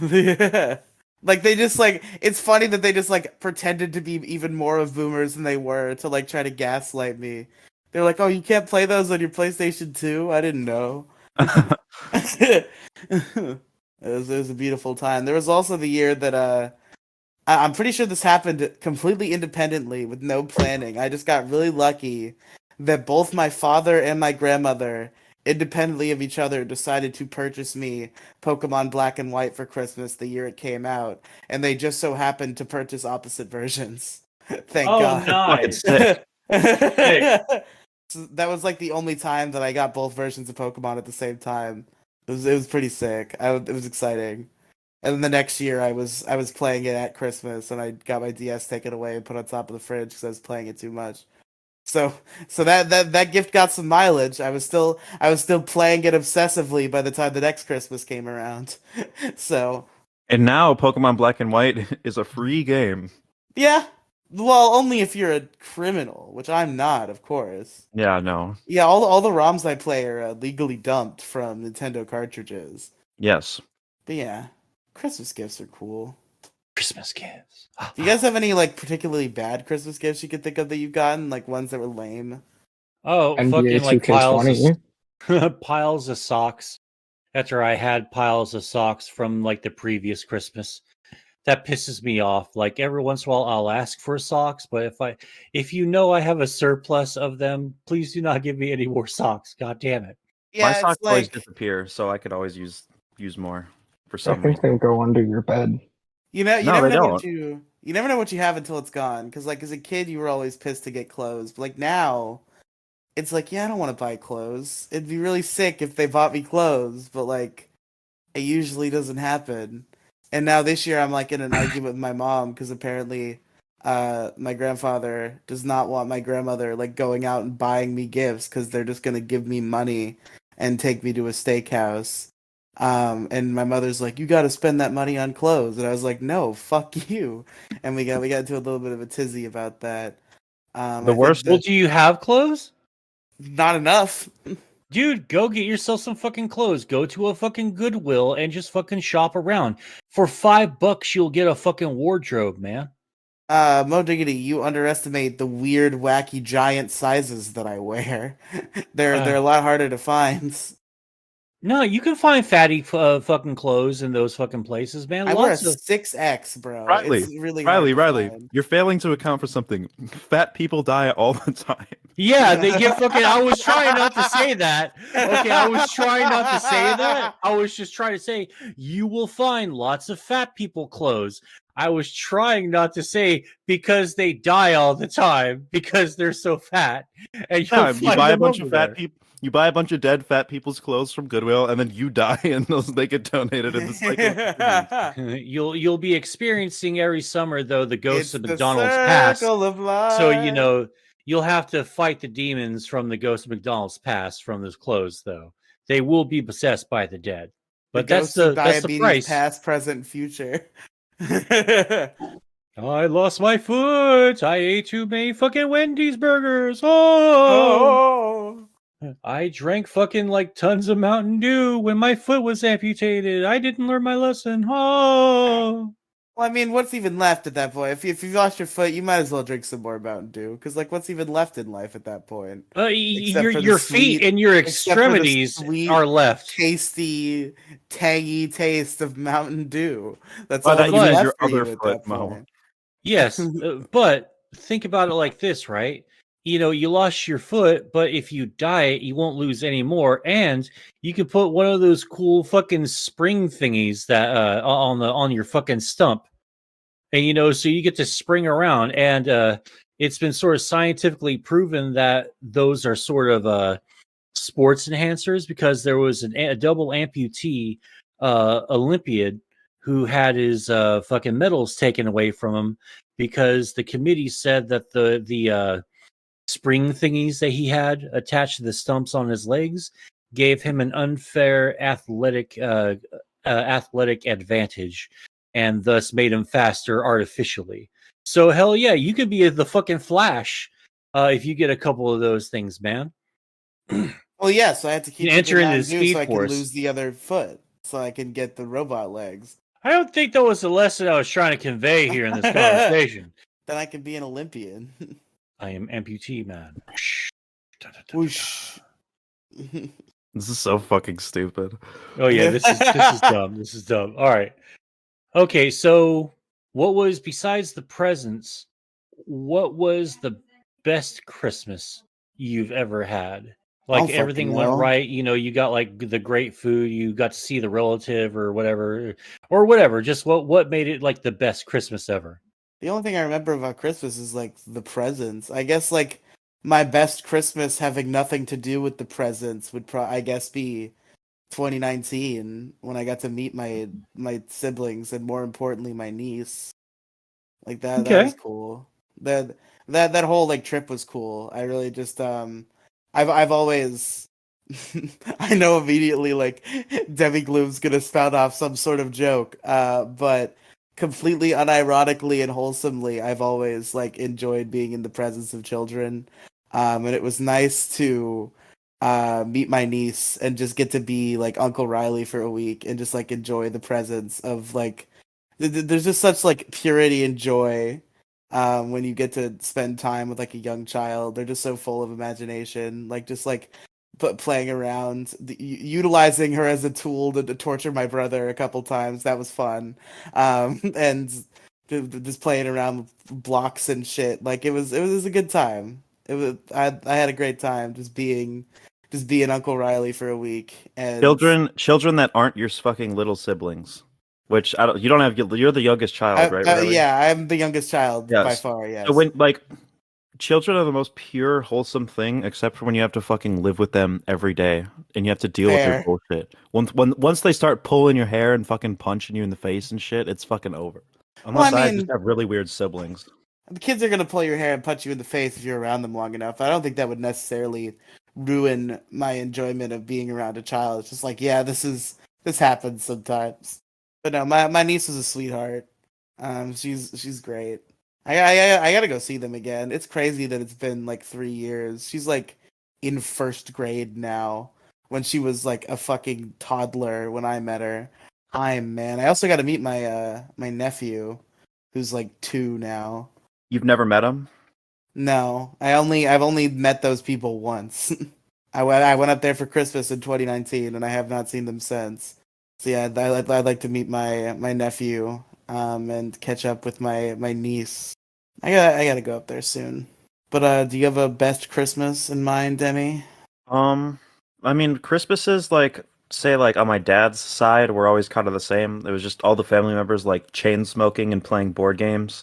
Yeah. Like they just like it's funny that they just like pretended to be even more of boomers than they were to like try to gaslight me. They're like, "Oh, you can't play those on your PlayStation 2? I didn't know." It was a beautiful time. There was also the year that I'm pretty sure this happened completely independently with no planning. I just got really lucky that both my father and my grandmother, independently of each other, decided to purchase me Pokemon Black and White for Christmas the year it came out, and they just so happened to purchase opposite versions. Thank Oh, God. Fucking nice. sick. So that was like the only time that I got both versions of Pokemon at the same time. It was pretty sick. It was exciting. And then the next year, I was playing it at Christmas, and I got my DS taken away and put on top of the fridge because I was playing it too much. So that gift got some mileage. I was still playing it obsessively by the time the next Christmas came around. So And now Pokemon Black and White is a free game. yeah, well, only if you're a criminal, which I'm not, of course. Yeah, no. Yeah, all the ROMs I play are legally dumped from Nintendo cartridges. Yes. But yeah, Christmas gifts are cool. Christmas gifts. Do you guys have any like particularly bad Christmas gifts you could think of that you've gotten, like ones that were lame? Oh, NBA fucking like 2K20. piles of socks. After I had piles of socks from like the previous Christmas. That pisses me off. Like every once in a while I'll ask for socks, but if you know I have a surplus of them, please do not give me any more socks. God damn it. Yeah, My it's socks always like disappear, so I could always use more for I some think reason. they go under your bed. you No, never they know don't. what you never know what you have until it's gone. Because like as a kid, you were always pissed to get clothes, but like now, it's like yeah, I don't want to buy clothes. It'd be really sick if they bought me clothes, but like it usually doesn't happen. And now this year, I'm like in an argument with my mom because apparently, my grandfather does not want my grandmother like going out and buying me gifts because they're just gonna give me money and take me to a steakhouse. And my mother's like, "You got to spend that money on clothes," and I was like, "No, fuck you." And we got into a little bit of a tizzy about that. The I think worst- Well, that do you have clothes? not enough. Dude, go get yourself some fucking clothes. Go to a fucking Goodwill and just fucking shop around. For $5, you'll get a fucking wardrobe, man. Mo Diggity, you underestimate the weird, wacky, giant sizes that I wear. They're a lot harder to find. No, you can find fatty fucking clothes in those fucking places, man. I wear a Lots of 6X, bro. Riley, It's really hard to Riley, find. you're failing to account for something. Fat people die all the time. yeah, they get fucking. I was trying not to say that. Okay, I was trying not to say that. I was just trying to say you will find lots of fat people clothes. I was trying not to say because they die all the time because they're so fat, and you'll Yeah, you find buy a them bunch over of fat there. people. You buy a bunch of dead fat people's clothes from Goodwill, and then you die, and they get donated in the cycle. You'll be experiencing every summer though the ghosts It's of the McDonald's past. circle of life. So you'll have to fight the demons from the ghosts of McDonald's past from those clothes though. They will be possessed by the dead. the But that's ghosts of the diabetes, price. past, present, future. I lost my foot. I ate too many fucking Wendy's burgers. Oh. I drank fucking like tons of Mountain Dew when my foot was amputated. I didn't learn my lesson. Oh. Well, I mean, what's even left at that point? If you lost your foot, you might as well drink some more Mountain Dew, because like, what's even left in life at that point? Except for the Your feet sweet- and your except for the extremities sweet, are left. tasty, tangy taste of Mountain Dew. That's Well, all that that's means left your for you other at foot, that Mo. point. Yes, but think about it like this, right? You know, you lost your foot, but if you diet, you won't lose any more, and you can put one of those cool fucking spring thingies that on your fucking stump, and so you get to spring around, and it's been sort of scientifically proven that those are sort of sports enhancers because there was a double amputee Olympiad who had his fucking medals taken away from him because the committee said that the spring thingies that he had attached to the stumps on his legs gave him an unfair athletic advantage and thus made him faster artificially. So hell yeah, you could be the fucking Flash if you get a couple of those things, man. Well, Well, yeah, so I had to keep enter drinking into the Mountain Dew so Speed I can Force. lose the other foot, so I can get the robot legs. I don't think that was the lesson I was trying to convey here in this conversation. Then I can be an Olympian. I am amputee man. Whoosh. This is so fucking stupid. Oh yeah, this is dumb. This is dumb. All right. Okay, so what was besides the presents? What was the best Christmas you've ever had? Like fucking everything went know. right, you got like the great food, you got to see the relative or whatever. Just what made it like the best Christmas ever? The only thing I remember about Christmas is like the presents. I guess like my best Christmas having nothing to do with the presents would I guess be 2019 when I got to meet my siblings and more importantly my niece. Like that was Okay. cool. That whole like trip was cool. I really just I've always I know immediately like Demi Gloom's gonna spout off some sort of joke. But completely unironically and wholesomely, I've always like enjoyed being in the presence of children. And it was nice to meet my niece and just get to be like Uncle Riley for a week and just like enjoy the presence of like there's just such like purity and joy when you get to spend time with like a young child. They're just so full of imagination, like just like playing around, utilizing her as a tool to torture my brother a couple times. That was fun, and just playing around with blocks and shit. Like it was a good time. It was I had a great time just being Uncle Riley for a week. And Children that aren't your fucking little siblings. Which I don't. You don't have. You're the youngest child, right? Riley? yeah, I'm the youngest child by Yes. far. Yes. So when like children are the most pure, wholesome thing, except for when you have to fucking live with them every day and you have to deal with their Fair. bullshit. Once they start pulling your hair and fucking punching you in the face and shit, it's fucking over. Unless I I mean, just have really weird siblings. the kids are gonna pull your hair and punch you in the face if you're around them long enough. I don't think that would necessarily ruin my enjoyment of being around a child. It's just like, yeah, this happens sometimes. But no, my niece is a sweetheart. She's great. I gotta go see them again. It's crazy that it's been like 3 years. She's like in first grade now, when she was like a fucking toddler when I met her. Man. I also got to meet my nephew, who's like 2 now. You've never met him? No, I've only met those people once. I went up there for Christmas in 2019, and I have not seen them since. So yeah, I'd like to meet my nephew, and catch up with my niece. I gotta go up there soon. But do you have a best Christmas in mind, Demi? I mean, Christmases, like, say, like, on my dad's side, were always kind of the same. It was just all the family members, like, chain smoking and playing board games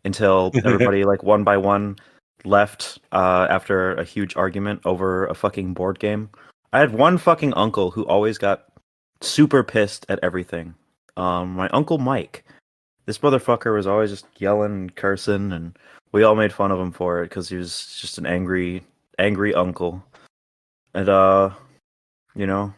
until everybody, like, one by one left after a huge argument over a fucking board game. I had one fucking uncle who always got super pissed at everything. My uncle Mike. This motherfucker was always just yelling and cursing, and we all made fun of him for it because he was just an angry uncle. And you know,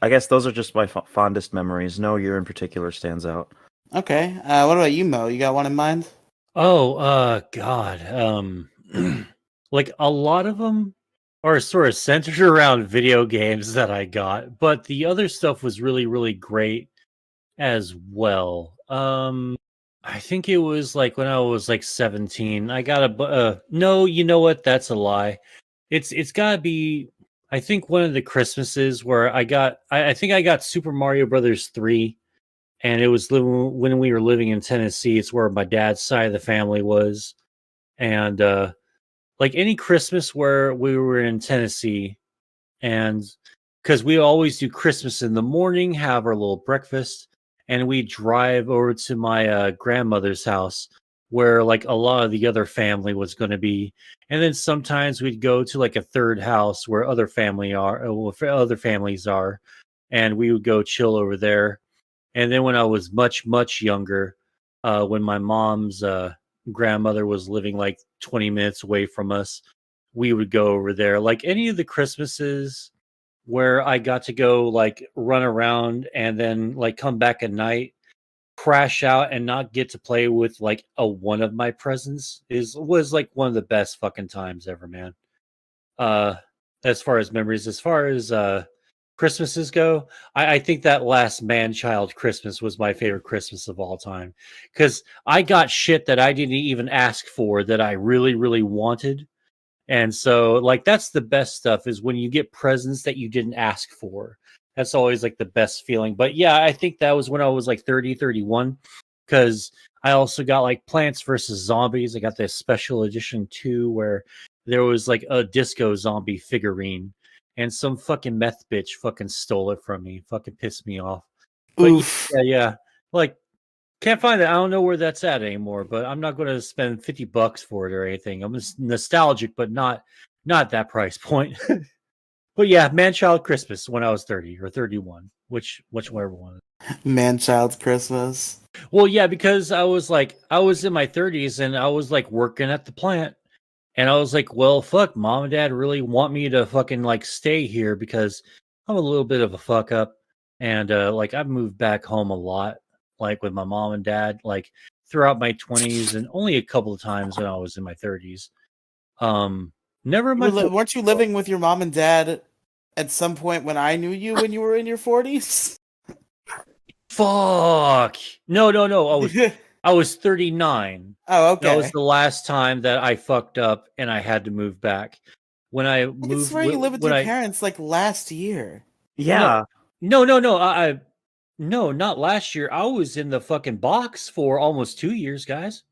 I guess those are just my fondest memories. No year in particular stands out. Okay. What about you, Mo? You got one in mind? Oh, God. Like a lot of them are sort of centered around video games that I got, but the other stuff was really, really great as well. I think it was like when I was like 17. I got no, you know what? That's a lie. It's gotta be. I think one of the Christmases where I think I got Super Mario Brothers 3, and it was when we were living in Tennessee. It's where my dad's side of the family was, and like any Christmas where we were in Tennessee, and because we always do Christmas in the morning, have our little breakfast, and we drive over to my grandmother's house where like a lot of the other family was going to be, and then sometimes we'd go to like a third house where other families are, and we would go chill over there. And then when I was much younger, when my mom's grandmother was living like 20 minutes away from us, we would go over there. Like any of the Christmases where I got to go like run around and then like come back at night, crash out and not get to play with like a one of my presents was like one of the best fucking times ever, man. Uh as far as memories. As far as Christmases go, I think that last man-child Christmas was my favorite Christmas of all time because I got shit that I didn't even ask for that I really, really wanted. And so, like, that's the best stuff is when you get presents that you didn't ask for. That's always like the best feeling. But yeah, I think that was when I was like 30, 31, because I also got like Plants versus Zombies. I got this special edition too, where there was like a disco zombie figurine, and some fucking meth bitch fucking stole it from me. Fucking pissed me off. But Oof. yeah. Like, can't find it. I don't know where that's at anymore, but I'm not going to spend $50 for it or anything. I'm just nostalgic, but not that price point. But yeah, Man-Child Christmas when I was 30 or 31, whichever one. Man-child Christmas. Well, yeah, because I was in my 30s and I was like working at the plant, and I was like, well, fuck, mom and dad really want me to fucking like stay here because I'm a little bit of a fuck up, and like I've moved back home a lot, like with my mom and dad, like throughout my 20s and only a couple of times when I was in my 30s. Never in my 40s. Weren't you living with your mom and dad at some point when I knew you when you were in your 40s? Fuck. No. I was 39. Oh, okay. That was the last time that I fucked up and I had to move back. When I I could moved, swear you lived with when your I parents like last year. Yeah. no, no, not last year. I was in the fucking box for almost 2 years, guys.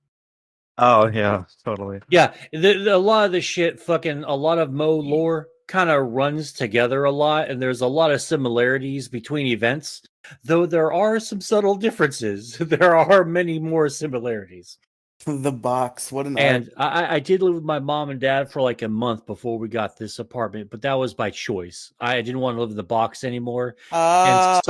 Oh yeah, totally. Yeah, a lot of the shit, fucking a lot of Mo lore kind of runs together a lot, and there's a lot of similarities between events, though there are some subtle differences. There are many more similarities. The box. What an And I did live with my mom and dad for like a month before we got this apartment, but that was by choice. I didn't want to live in the box anymore. And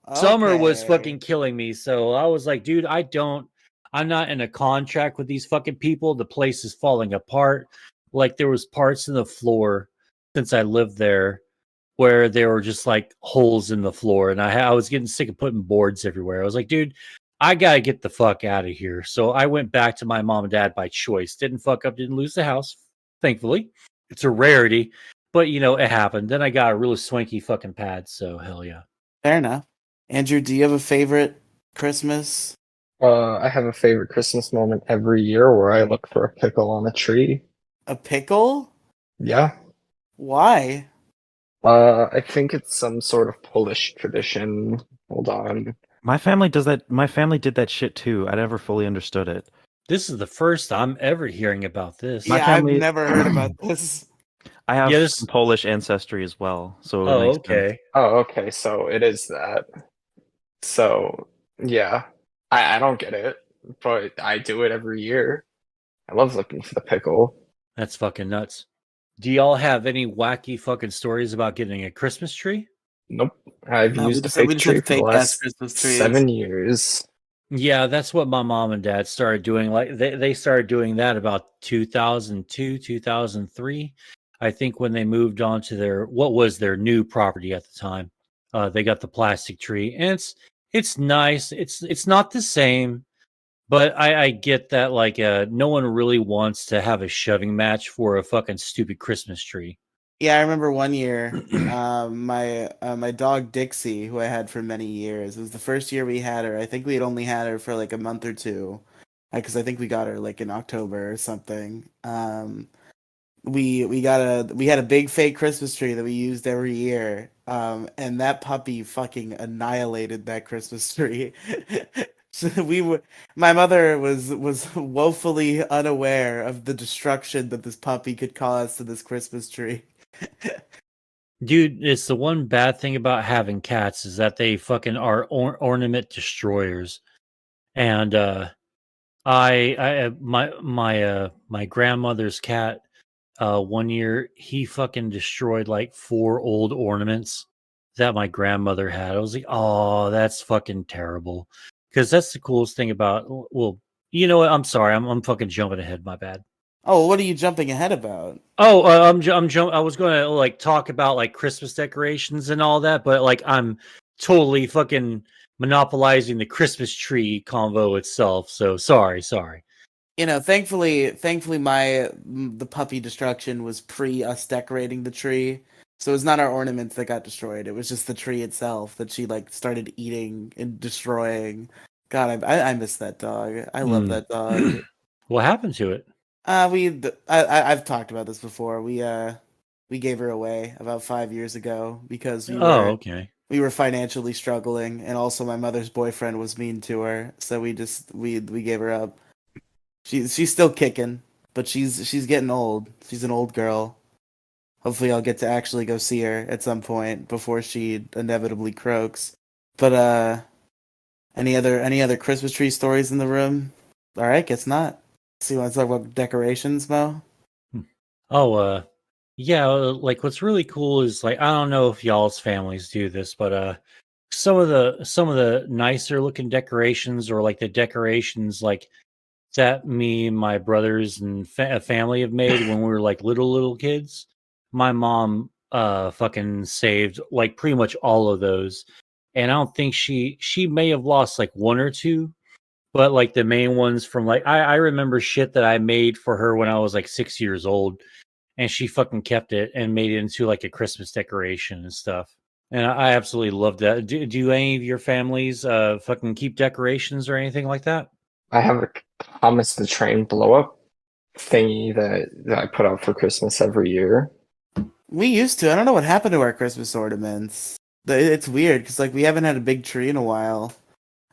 Oh, summer was okay. fucking killing me. So I was like, dude, I'm not in a contract with these fucking people. The place is falling apart. Like there was parts in the floor since I lived there where there were just like holes in the floor. And I was getting sick of putting boards everywhere. I was like, dude, I gotta get the fuck out of here. So I went back to my mom and dad by choice. Didn't fuck up, didn't lose the house, thankfully. It's a rarity, but you know, it happened. Then I got a really swanky fucking pad, so hell yeah. Fair enough. Andrew, do you have a favorite Christmas? I have a favorite Christmas moment every year where I look for a pickle on a tree. A pickle? Yeah. Why? I think it's some sort of Polish tradition. Hold on. My family does that. My family did that shit too. I never fully understood it. This is the first I'm ever hearing about this. My Yeah, family- I've never heard about this. I have Yeah, this- some Polish ancestry as well, so it Oh, makes sense. okay. Oh, okay, so it is that. So, yeah. I don't get it, but I do it every year. I love looking for the pickle. That's fucking nuts. Do y'all have any wacky fucking stories about getting a Christmas tree? Nope. I've No, we used a just fake had tree for the fake-ass last Christmas trees. 7 years. Yeah, that's what my mom and dad started doing. Like they started doing that about 2002, 2003. I think when they moved on to what was their new property at the time. They got the plastic tree, and it's nice. It's not the same, but I get that like no one really wants to have a shoving match for a fucking stupid Christmas tree. Yeah, I remember one year, my dog Dixie, who I had for many years. It was the first year we had her. I think we had only had her for like a month or two, because I think we got her like in October or something. We had a big fake Christmas tree that we used every year. And that puppy fucking annihilated that Christmas tree. So my mother was woefully unaware of the destruction that this puppy could cause to this Christmas tree. Dude, it's the one bad thing about having cats is that they fucking are ornament destroyers. And my grandmother's cat, one year he fucking destroyed like 4 old ornaments that my grandmother had. I was like, oh, that's fucking terrible. Because that's the coolest thing about. Well, you know what? I'm sorry, I'm fucking jumping ahead. My bad. Oh, what are you jumping ahead about? Oh, I was going to like talk about like Christmas decorations and all that, but like I'm totally fucking monopolizing the Christmas tree convo itself. So sorry. thankfully, the puppy destruction was pre us decorating the tree, so it's not our ornaments that got destroyed. It was just the tree itself that she like started eating and destroying. God, I miss that dog. I love that dog. What happened to it? I've talked about this before. We gave her away about 5 years ago because Oh, okay. we were financially struggling, and also my mother's boyfriend was mean to her, so we gave her up. She's still kicking, but she's getting old. She's an old girl. Hopefully, I'll get to actually go see her at some point before she inevitably croaks. But any other Christmas tree stories in the room? All right, guess not. So you want to talk about decorations, Mo? Oh, yeah. Like, what's really cool is like I don't know if y'all's families do this, but some of the nicer looking decorations or like the decorations like that me, my brothers, and family have made when we were like little kids. My mom fucking saved like pretty much all of those, and I don't think she may have lost like one or two, but like the main ones from like I remember shit that I made for her when I was like 6 years old, and she fucking kept it and made it into like a Christmas decoration and stuff. And I absolutely loved that. Do any of your families fucking keep decorations or anything like that? I have a Thomas the Train blow up thingy that I put out for Christmas every year. We used to. I don't know what happened to our Christmas ornaments. It's weird because like we haven't had a big tree in a while.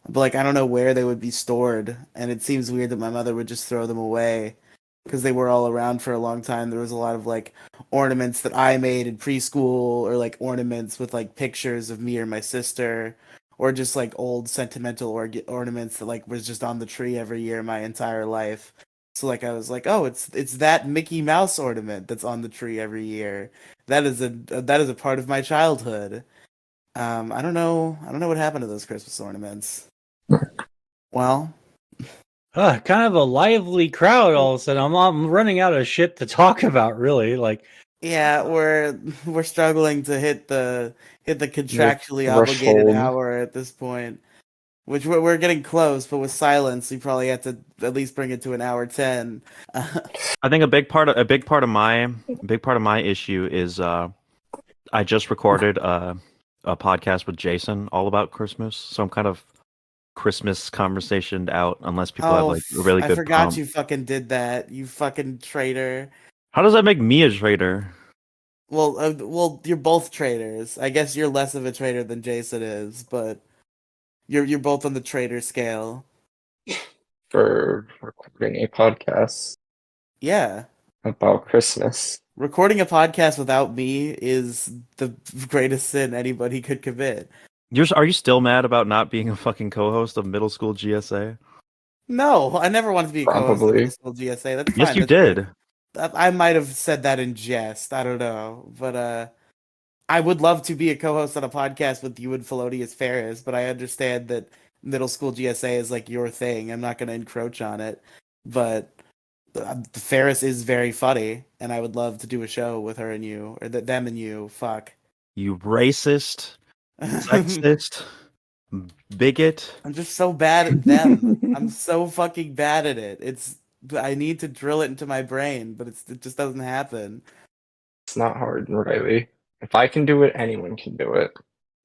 But like I don't know where they would be stored, and it seems weird that my mother would just throw them away because they were all around for a long time. There was a lot of like ornaments that I made in preschool, or like ornaments with like pictures of me or my sister, or just like old sentimental ornaments that like was just on the tree every year my entire life. So like I was like, oh, it's that Mickey Mouse ornament that's on the tree every year. That is a part of my childhood. I don't know what happened to those Christmas ornaments. Well, Kind of a lively crowd all of a sudden. I'm running out of shit to talk about, really. Like, yeah, we're struggling to hit the Your contractually obligated threshold. hour at this point, which we're getting close, but with silence, we probably have to at least bring it to an hour 10. I think a big part of my issue is I just recorded a podcast with Jason all about Christmas, so I'm kind of Christmas conversationed out unless people have Oh, like a really I good forgot prompt. you fucking did that. You fucking traitor. How does that make me a traitor? Well, you're both traitors. I guess you're less of a traitor than Jason is, but you're both on the traitor scale. For recording a podcast Yeah. about Christmas. Recording a podcast without me is the greatest sin anybody could commit. Are you still mad about not being a fucking co-host of middle school GSA? No, I never wanted to be a co-host of Probably. middle school GSA. That's Yes, fine. you That's great. did. I might have said that in jest. I don't know, but I would love to be a co-host on a podcast with you and Felonious Ferris. But I understand that middle school GSA is like your thing. I'm not going to encroach on it, but Ferris is very funny, and I would love to do a show with her and you, or them and you. Fuck. You racist, sexist, bigot. I'm just so bad at them. I'm so fucking bad at it. I need to drill it into my brain, but it just doesn't happen. It's not hard, Riley. If I can do it, anyone can do it.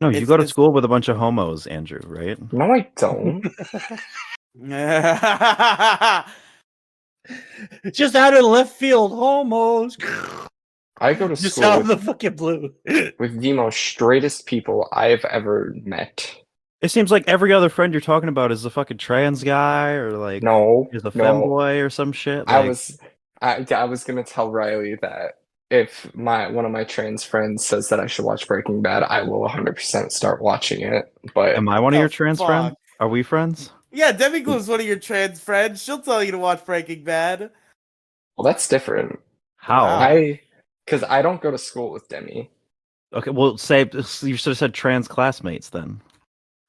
No, you It's go to it's school with a bunch of homos, Andrew, right? No, I don't. just out of left field, homos. I go to Just school out of with, the fucking blue. with the most straightest people I've ever met. It seems like every other friend you're talking about is a fucking trans guy or like No, is a no. femboy or some shit. I Like, was gonna tell Riley that if one of my trans friends says that I should watch Breaking Bad, I will 100% start watching it. But am I one of Oh, your trans friends? fuck. Are we friends? Yeah, Demi Gloom's one of your trans friends. She'll tell you to watch Breaking Bad. well, that's different. How? Wow. Because I don't go to school with Demi. Okay, well, say you should have said trans classmates then.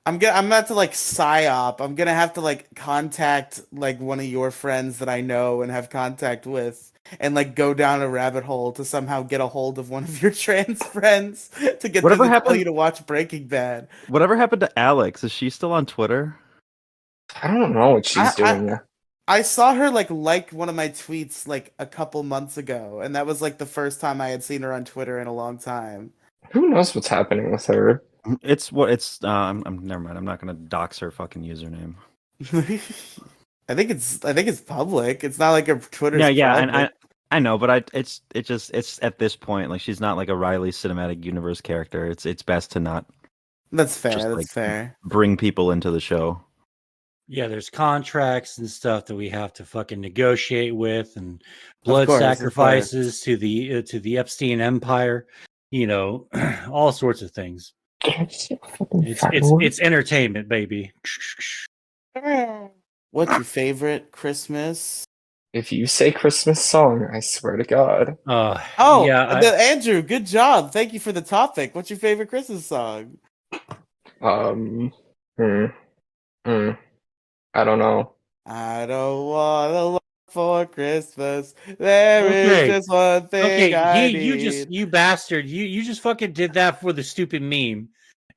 I'm about to like psyop. I'm gonna have to like contact like one of your friends that I know and have contact with, and like go down a rabbit hole to somehow get a hold of one of your trans friends to get Whatever them to tell happened- you to watch Breaking Bad. Whatever happened to Alex? Is she still on Twitter? I don't know what she's I- doing. I saw her like one of my tweets like a couple months ago, and that was like the first time I had seen her on Twitter in a long time. Who knows what's happening with her? It's what it's. I'm never mind. I'm not gonna dox her fucking username. I think it's public. It's not like her Twitter's Yeah, and private. I know, but it's at this point like she's not like a Riley Cinematic Universe character. It's best to not That's fair. just That's like fair. bring people into the show. Yeah, there's contracts and stuff that we have to fucking negotiate with, and Of blood course, of course. sacrifices to the Epstein empire. You know, all sorts of things. It's entertainment, baby. What's your favorite Christmas? If you say Christmas song, I swear to God. Oh, yeah, Andrew, good job. Thank you for the topic. What's your favorite Christmas song? Hmm. I don't know. I don't want a lot for Christmas. There is Okay. just one thing I need. you bastard, you just fucking did that for the stupid meme,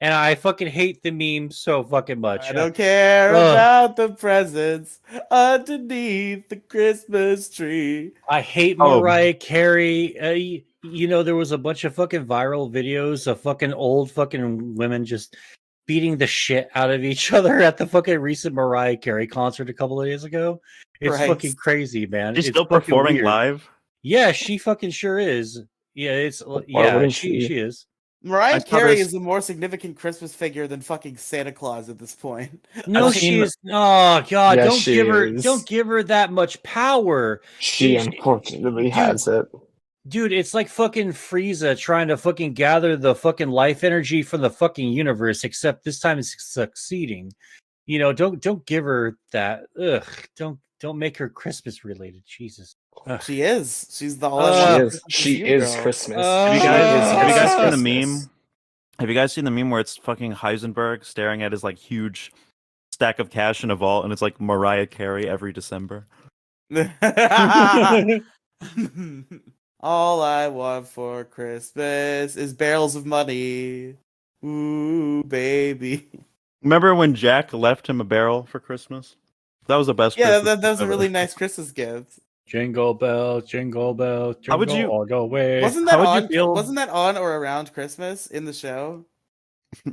and I fucking hate the meme so fucking much. I don't care about the presents underneath the Christmas tree. I hate Oh. Mariah Carey. You know, there was a bunch of fucking viral videos of fucking old fucking women just beating the shit out of each other at the fucking recent Mariah Carey concert a couple of days ago. It's Right. fucking crazy, man. She's It's still fucking performing weird. live. Yeah, she fucking sure is. Yeah, wouldn't she she? is. Mariah I saw Carey this- is a more significant Christmas figure than fucking Santa Claus at this point. No, I've seen she is. Oh god, Yes, don't she give her is. don't give her that much power. She She- unfortunately dude, has it. Dude, it's like fucking Frieza trying to fucking gather the fucking life energy from the fucking universe, except this time it's succeeding. You know, don't give her that. Ugh, don't make her Christmas related. Jesus. Ugh. She is. She's the all She I want. is. Christmas She you is girl. Christmas. Have you She guys- is have you guys Mrs. seen the Christmas. meme? Have you guys seen the meme where it's fucking Heisenberg staring at his like huge stack of cash in a vault, and it's like Mariah Carey every December? All I want for Christmas is barrels of money. Ooh, baby. Remember when Jack left him a barrel for Christmas? That was the best. Yeah, Christmas that was a ever. really nice Christmas gift. Jingle bells, jingle bells, How would jingle you- all the way. Wasn't How that would you on? feel- Wasn't that on or around Christmas in the show?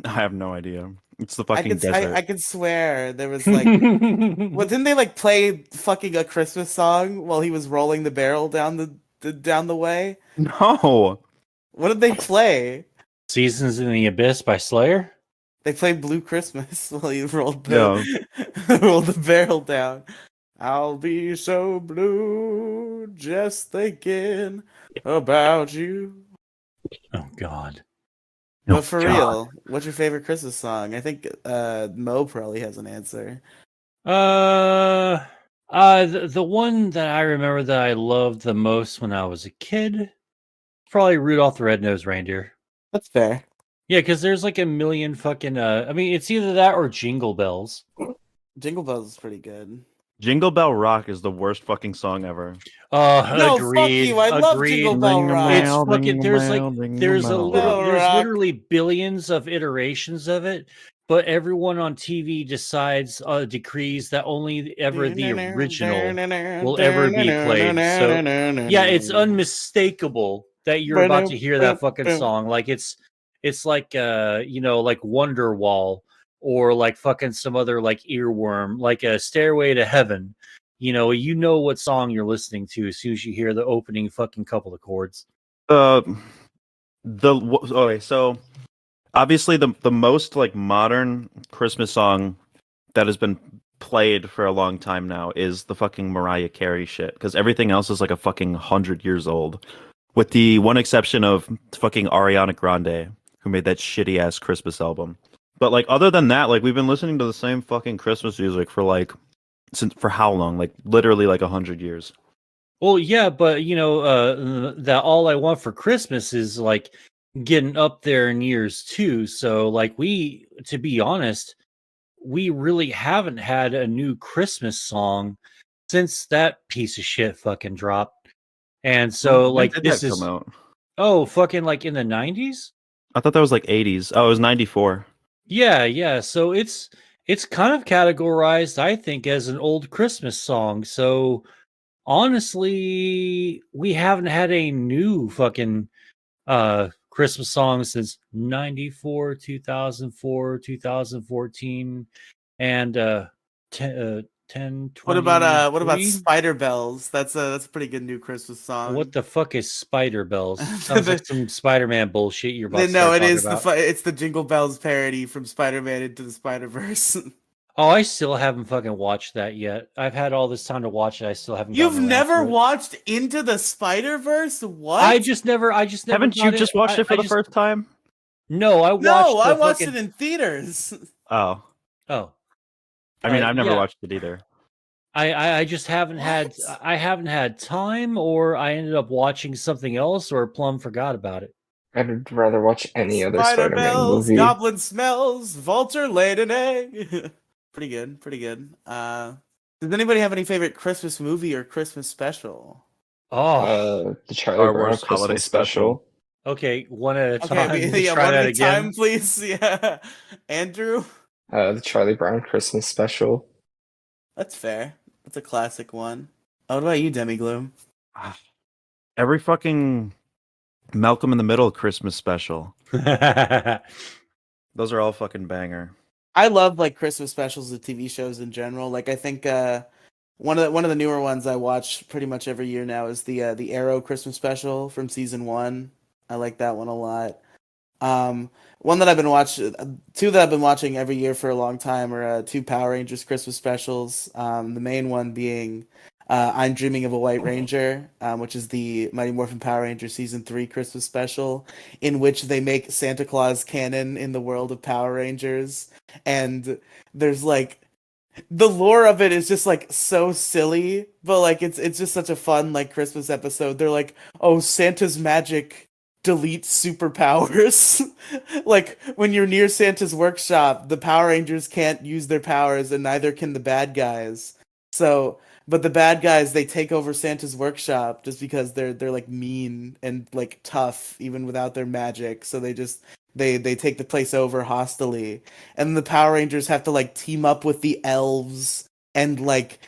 I have no idea. It's the I fucking could desert. I could swear there was like. Well, didn't they like play fucking a Christmas song while he was rolling the barrel down down the way? No. What did they play? Seasons in the Abyss by Slayer? They played Blue Christmas while he rolled the rolled the barrel down. I'll be so blue just thinking about you. Oh god. But for real, what's your favorite Christmas song? I think Mo probably has an answer. The one that I remember that I loved the most when I was a kid, probably Rudolph the Red-Nosed Reindeer. That's fair. Yeah, because there's like a million fucking. I mean, it's either that or Jingle Bells. Jingle Bells is pretty good. Jingle Bell Rock is the worst fucking song ever. No, Agreed. fuck you. I love agreed. Jingle Bell Rock. It's fucking. There's Rock. literally billions of iterations of it, but everyone on TV decides, decrees that only ever the original will ever be played. So yeah, it's unmistakable that you're about to hear that fucking song. Like it's like you know, like Wonderwall or like fucking some other like earworm, like a Stairway to Heaven. You know what song you're listening to as soon as you hear the opening fucking couple of chords. Okay, so obviously the most like modern Christmas song that has been played for a long time now is the fucking Mariah Carey shit, because everything else is like a fucking 100 years old, with the one exception of fucking Ariana Grande, who made that shitty ass Christmas album. But like other than that, like we've been listening to the same fucking Christmas music for like for how long? Like literally like 100 years. Well, yeah, but you know, that All I Want for Christmas is like getting up there in years too. So like to be honest, we really haven't had a new Christmas song since that piece of shit fucking dropped. And so When like did this that is come out? fucking like in the 90s. I thought that was like 80s. Oh, it was 94. Yeah. So it's It's kind of categorized, I think, as an old Christmas song. So honestly, we haven't had a new fucking Christmas song since 94, 2004, 2014, and 10, What about 23. Spider Bells? That's a pretty good new Christmas What song. the fuck is Spider Bells? Sounds like some Spider-Man bullshit you're about to No, start it talking is about. it's the Jingle Bells parody from Spider-Man Into the Spider-Verse. Oh, I still haven't fucking watched that yet. I've had all this time to watch it. I still haven't You've gotten around never to it. watched Into the Spider-Verse? What? I just never Haven't you got just watched it for the first time? No, I No, watched I the watched fucking it in theaters. Oh, Oh. I mean, I've never Yeah. watched it either. I just haven't had What? I haven't had time, or I ended up watching something else, or plumb forgot about it. I'd rather watch any other Spider Spider-Man Bells, movie. Goblin smells, Vulture laid an egg. Pretty good, pretty good. Does anybody have any favorite Christmas movie or Christmas special? Oh, The Charlie Star Brown Wars holiday Christmas special. okay, one at a Okay, time. Let's yeah, try one that at a again. time, please. Yeah, Andrew. The Charlie Brown Christmas special. That's fair. That's a classic one. Oh, what about you, Demi Gloom? Every fucking Malcolm in the Middle Christmas special. Those are all fucking banger. I love like Christmas specials of TV shows in general. Like I think one of the newer ones I watch pretty much every year now is the Arrow Christmas special from season 1. I like that one a lot. One that I've been two that I've been watching every year for a long time are two Power Rangers Christmas specials. The main one being I'm Dreaming of a White Ranger, which is the Mighty Morphin Power Rangers season 3 Christmas special, in which they make Santa Claus canon in the world of Power Rangers, and there's like the lore of it is just like so silly, but like it's just such a fun like Christmas episode. They're like, oh, Santa's magic deletes superpowers. Like when you're near Santa's workshop, the Power Rangers can't use their powers, and neither can the bad guys. So, but the bad guys they take over Santa's workshop just because they're like mean and like tough even without their magic. So they take the place over hostily, and the Power Rangers have to like team up with the elves and like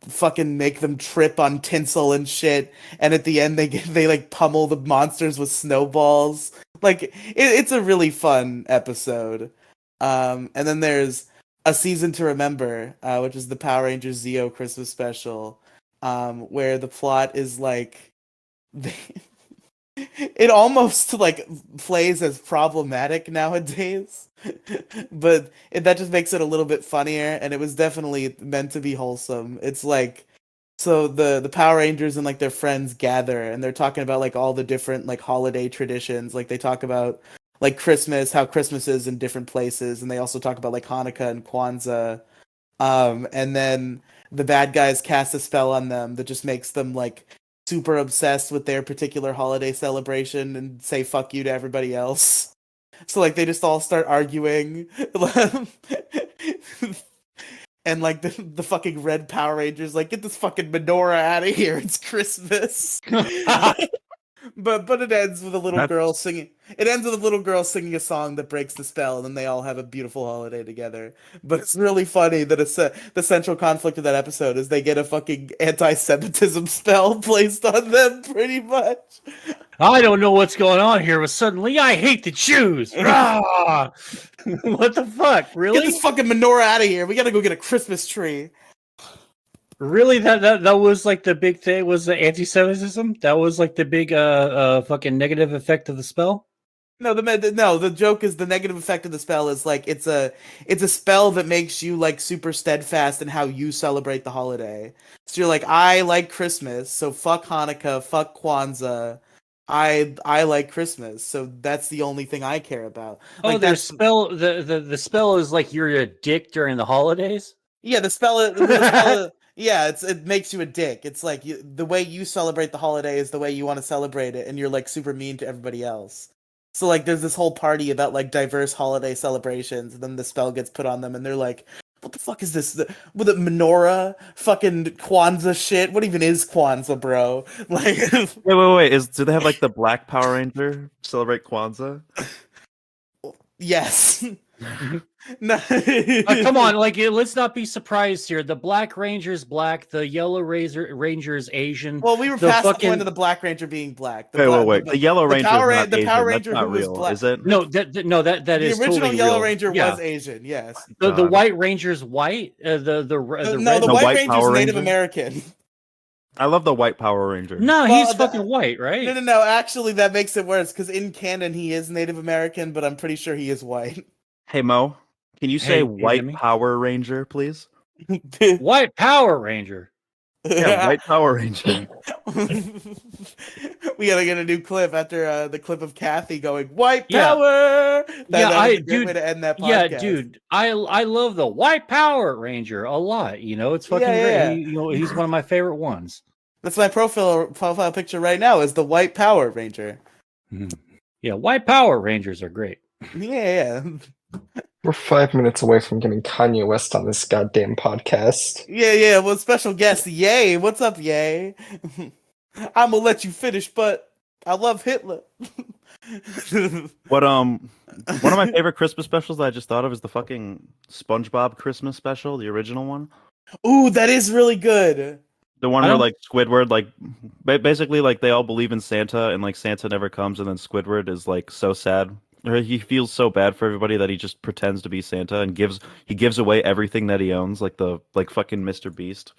fucking make them trip on tinsel and shit. And at the end, they like pummel the monsters with snowballs. Like it's a really fun episode. And then there's A Season to Remember, which is the Power Rangers Zeo Christmas special, where the plot is like they, it almost like plays as problematic nowadays, but that just makes it a little bit funnier. And it was definitely meant to be wholesome. It's like so the Power Rangers and like their friends gather and they're talking about like all the different like holiday traditions. Like they talk about like Christmas, how Christmas is in different places, and they also talk about like Hanukkah and Kwanzaa. And then the bad guys cast a spell on them that just makes them like super obsessed with their particular holiday celebration and say fuck you to everybody else. So like they just all start arguing. And like the fucking red Power Rangers like, get this fucking menorah out of here, it's Christmas. But it ends with a little girl singing. It ends with a little girl singing a song that breaks the spell, and then they all have a beautiful holiday together. But it's really funny that the central conflict of that episode is they get a fucking anti-Semitism spell placed on them, pretty much. I don't know what's going on here, but suddenly I hate the Jews. Rah! What the fuck? Really? Get this fucking menorah out of here. We gotta go get a Christmas tree. Really? That was like the big thing, was the anti-Semitism? That was like the big fucking negative effect of the spell? No, the joke is the negative effect of the spell is like it's a spell that makes you like super steadfast in how you celebrate the holiday. So you're like, I like Christmas, so fuck Hanukkah, fuck Kwanzaa. I like Christmas, so that's the only thing I care about. Oh, Like their that's spell the spell is like you're a dick during the holidays? yeah, yeah, it makes you a dick. It's like the way you celebrate the holiday is the way you want to celebrate it, and you're like super mean to everybody else. So like there's this whole party about like diverse holiday celebrations, and then the spell gets put on them, and they're like, "What the fuck is this? With a menorah, fucking Kwanzaa shit? What even is Kwanzaa, bro?" Like, Wait. Do they have like the Black Power Ranger celebrate Kwanzaa? yes. No. Come on, like let's not be surprised here. The Black Ranger's black, the Yellow Ranger's Asian. Well, we were The past the fucking point of the Black Ranger being black. Wait, wait, wait. The Yellow Ranger is not the Asian. Power That's Ranger not who was real, black. is it? no, that The is original totally Yellow real. Ranger Yeah. was Asian. Yes. The God. White Ranger's white. The No, red the The White White Ranger's Power Native Ranger? American. I love the White Power Ranger. No, Well, he's fucking white, right? No. Actually, that makes it worse because in canon he is Native American, but I'm pretty sure he is white. Hey Mo, can you say Hey, White Jimmy. Power Ranger, please? White Power Ranger. Yeah, White Power Ranger. We gotta get a new clip after the clip of Kathy going White Yeah. Power. Yeah, that was a great way to end that podcast. Yeah, dude, I love the White Power Ranger a lot. You know, it's fucking Yeah, great. yeah. He's one of my favorite ones. That's my profile picture right now. Is the White Power Ranger. Yeah, White Power Rangers are great. Yeah. We're 5 minutes away from getting Kanye West on this goddamn podcast. Yeah. Well, special guest, Yay. What's up, Yay? I'm gonna let you finish, but I love Hitler. What one of my favorite Christmas specials that I just thought of is the fucking SpongeBob Christmas special, the original one. Ooh, that is really good. The one I where don't- like Squidward, like basically like they all believe in Santa and like Santa never comes, and then Squidward is like so sad, or he feels so bad for everybody that he just pretends to be Santa and gives away everything that he owns, like fucking Mr. Beast.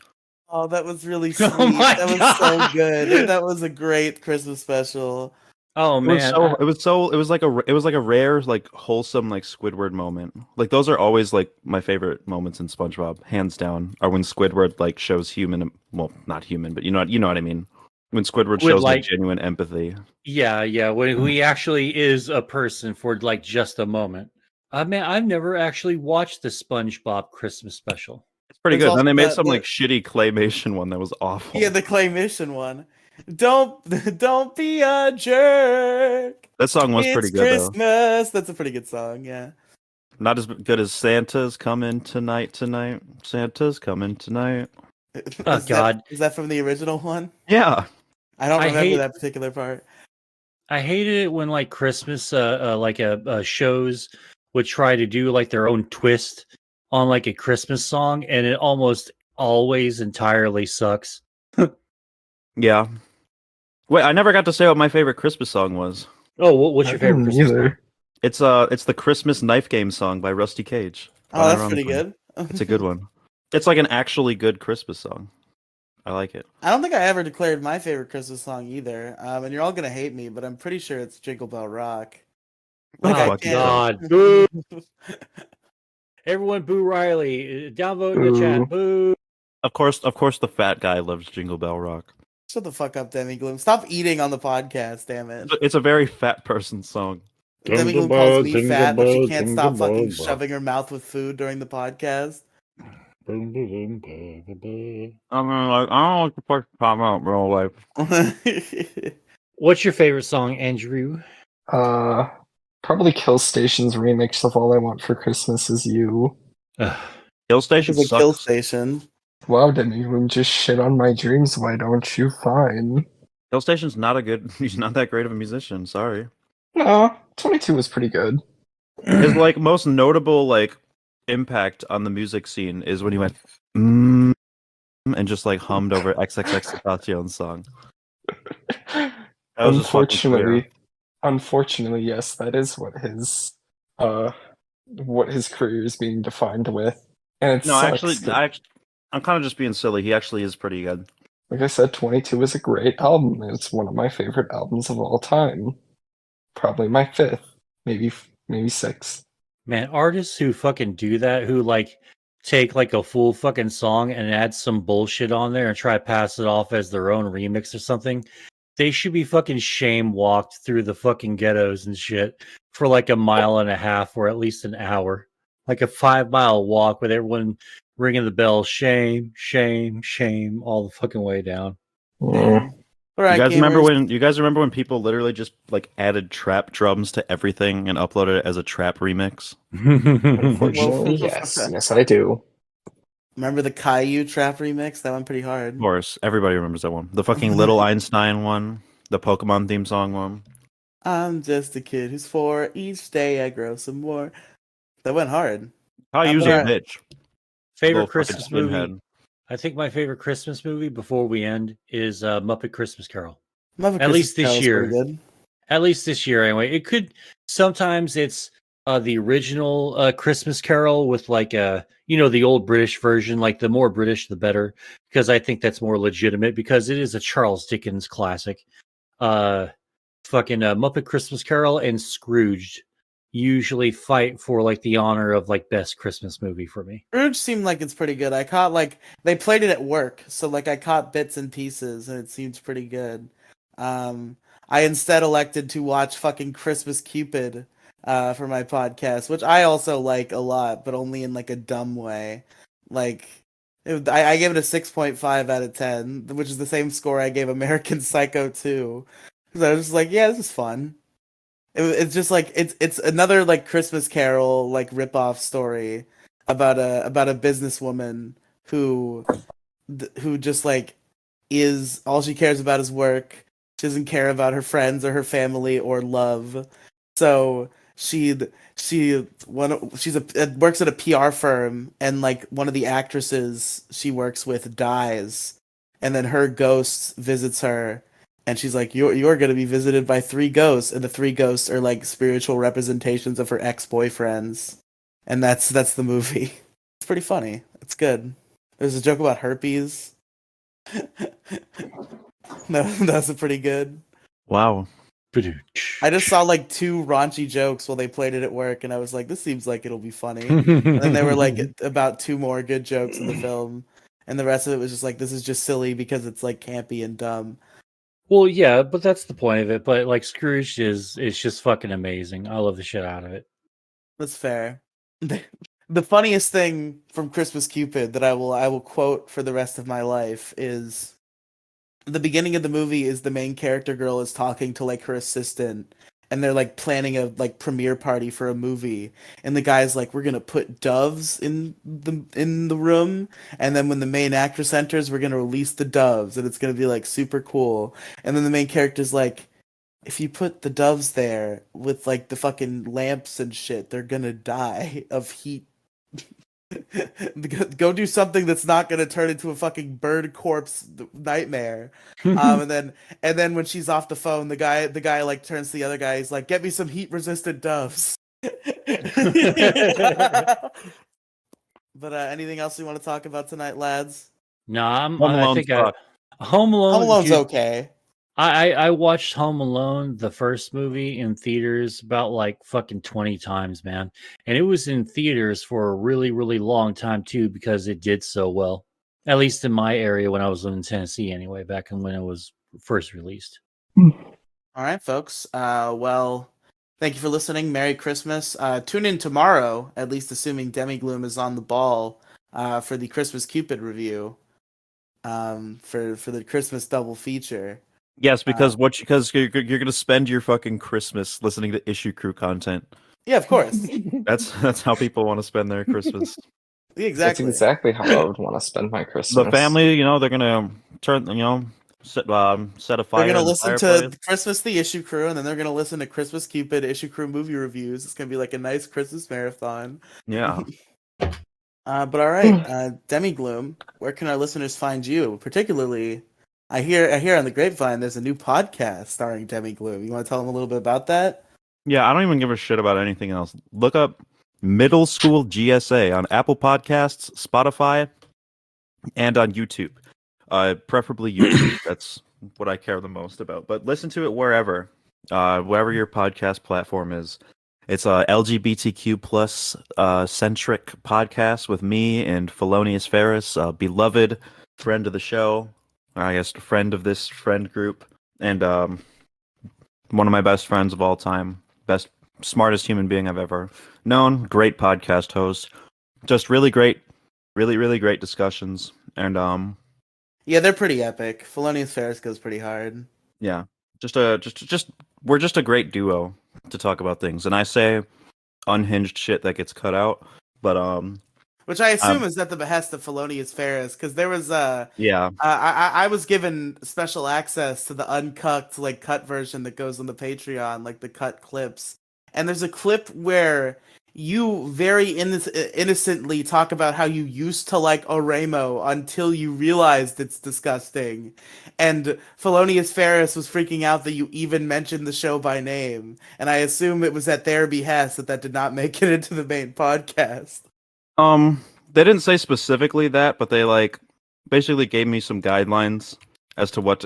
Oh, that was really sweet. Oh my That was God. so good. That was a great Christmas special. Oh man, It was like a rare, like wholesome, like Squidward moment. Like those are always like my favorite moments in SpongeBob, hands down. Are when Squidward like shows human, well, not human, but you know what I mean. When Squidward shows like genuine empathy. yeah. When he actually is a person for like just a moment. Man, I've never actually watched the SpongeBob Christmas special. It's pretty There's good. Then they also made the- some the- like shitty claymation one that was awful. Yeah, the claymation one. Don't be a jerk. That song was pretty good though. Christmas. That's a pretty good song. Yeah. Not as good as Santa's coming tonight. Santa's coming tonight. Oh God, is that from the original one? Yeah. I don't I remember hate- that particular part. I hated it when like Christmas, shows would try to do like their own twist on like a Christmas song, and it almost always entirely sucks. Yeah. Wait, I never got to say what my favorite Christmas song was. Oh, what's your favorite Christmas song? It's the Christmas Knife Game song by Rusty Cage. Oh, that's pretty Unironically. good. It's a good one. It's like an actually good Christmas song. I like it. I don't think I ever declared my favorite Christmas song either. And you're all gonna hate me, but I'm pretty sure it's Jingle Bell Rock. Oh, I fuck can't- God. Boo. Everyone boo Riley. Downvote in the chat. Boo. Of course, the fat guy loves Jingle Bell Rock. Shut the fuck up, Demi Gloom. Stop eating on the podcast, damn it. It's a very fat person song. Demi Gloom calls me fat, but she can't stop fucking shoving her mouth with food during the podcast. I mean, like, I don't like to fuck time out, bro. Like, What's your favorite song, Andrew? Probably Kill Station's remix of All I Want for Christmas Is You. Hill Station It's a kill sucks. station. Wow, Demi, you just shit on my dreams. Why don't you fine? Hill Station's not a good. He's not that great of a musician. Sorry. No, 22 was pretty good. His like most notable like impact on the music scene is when he went and just like hummed over XXXTentacion's song. That was just fucking clear. Unfortunately, yes, that is what his career is being defined with. And it No, sucks actually, that- I'm kind of just being silly. He actually is pretty good. like I said, 22 is a great album. It's one of my favorite albums of all time. Probably my fifth, maybe sixth. Man, artists who fucking do that, who like take like a full fucking song and add some bullshit on there and try to pass it off as their own remix or something, they should be fucking shame walked through the fucking ghettos and shit for like a mile and a half or at least an hour. Like a 5-mile walk with everyone ringing the bell, shame, shame, shame, all the fucking way down. Mm. All right, You gamers. guys remember when people literally just like added trap drums to everything and uploaded it as a trap remix? Unfortunately, yes. Yes, I do. Remember the Caillou trap remix? That went pretty hard. Of course, everybody remembers that one. The fucking Little Einstein one, the Pokemon theme song one. I'm just a kid who's 4. Each day I grow some more. That went hard. Caillou's a Alright. bitch. Favorite Little fucking Christmas movie. skinhead. I think my favorite Christmas movie before we end is Muppet Christmas Carol. Muppet At Christmas least this Carol's year. pretty good. At least this year, anyway. It could sometimes it's the original Christmas Carol with like the old British version. Like the more British, the better, because I think that's more legitimate because it is a Charles Dickens classic. Muppet Christmas Carol and Scrooged usually fight for like the honor of like best Christmas movie for me. Scrooge seemed like it's pretty good. I caught like they played it at work, so like I caught bits and pieces, and it seems pretty good. I instead elected to watch fucking Christmas Cupid for my podcast, which I also like a lot, but only in like a dumb way. Like I gave it a 6.5 out of 10, which is the same score I gave American Psycho 2. Because I was just like, yeah, this is fun. It's just like it's another like Christmas Carol like rip-off story about a businesswoman who just like is all she cares about is work. She doesn't care about her friends or her family or love. So works at a PR firm, and like one of the actresses she works with dies, and then her ghost visits her, and she's like, you're gonna be visited by 3 ghosts, and the 3 ghosts are like spiritual representations of her ex-boyfriends, and that's the movie. It's pretty funny. It's good. There's a joke about herpes. No, that's pretty good. Wow. I just saw like 2 raunchy jokes while they played it at work, and I was like, this seems like it'll be funny. And then there were like about 2 more good jokes in the film, and the rest of it was just like, this is just silly because it's like campy and dumb. Well, yeah, but that's the point of it. But like Scrooge is just fucking amazing. I love the shit out of it. That's fair. The funniest thing from Christmas Cupid that I will quote for the rest of my life is the beginning of the movie is the main character girl is talking to like her assistant, and they're like planning a like premiere party for a movie, and the guy's like, we're gonna put doves in the room, and then when the main actress enters, we're gonna release the doves, and it's gonna be like super cool. And then the main character's like, if you put the doves there with like the fucking lamps and shit, they're gonna die of heat. Go do something that's not gonna turn into a fucking bird corpse nightmare. And then when she's off the phone, the guy like turns to the other guy. He's like, "Get me some heat resistant doves." But anything else you want to talk about tonight, lads? No, Home I Alone think sucked. Home Alone. Home Alone's dude, okay. I watched Home Alone, the first movie, in theaters about like fucking 20 times, man. And it was in theaters for a really, really long time too, because it did so well. At least in my area when I was living in Tennessee anyway, back when it was first released. All right, folks. Well, thank you for listening. Merry Christmas. Tune in tomorrow, at least assuming Demigloom is on the ball, for the Christmas Cupid review. For the Christmas double feature. Yes, because you're gonna spend your fucking Christmas listening to Issue Crew content. Yeah, of course. That's how people want to spend their Christmas. Exactly. That's exactly how I would want to spend my Christmas. The family, they're gonna turn, set a fire. They're gonna in the listen fireplace. to Christmas the Issue Crew, and then they're gonna listen to Christmas Cupid Issue Crew movie reviews. It's gonna be like a nice Christmas marathon. Yeah. But all right, Demigloom, where can our listeners find you? Particularly, I hear on the grapevine there's a new podcast starring Demigloom. You want to tell them a little bit about that? Yeah, I don't even give a shit about anything else. Look up Middle School GSA on Apple Podcasts, Spotify, and on YouTube. Preferably YouTube. That's what I care the most about. But listen to it wherever your podcast platform is. It's a LGBTQ plus centric podcast with me and Felonious Ferris, a beloved friend of the show, or I guess a friend of this friend group, and one of my best friends of all time, smartest human being I've ever known. Great podcast host, just really great discussions, and Yeah, they're pretty epic. Felonious Ferris goes pretty hard. yeah, we're just a great duo to talk about things, and I say unhinged shit that gets cut out, but Which I assume is at the behest of Felonious Ferris, because there was yeah, I was given special access to the uncut cut version that goes on the Patreon, like the cut clips. And there's a clip where you very innocently talk about how you used to like Oremo until you realized it's disgusting. And Felonious Ferris was freaking out that you even mentioned the show by name. And I assume it was at their behest that did not make it into the main podcast. They didn't say specifically that, but they like basically gave me some guidelines as to what's.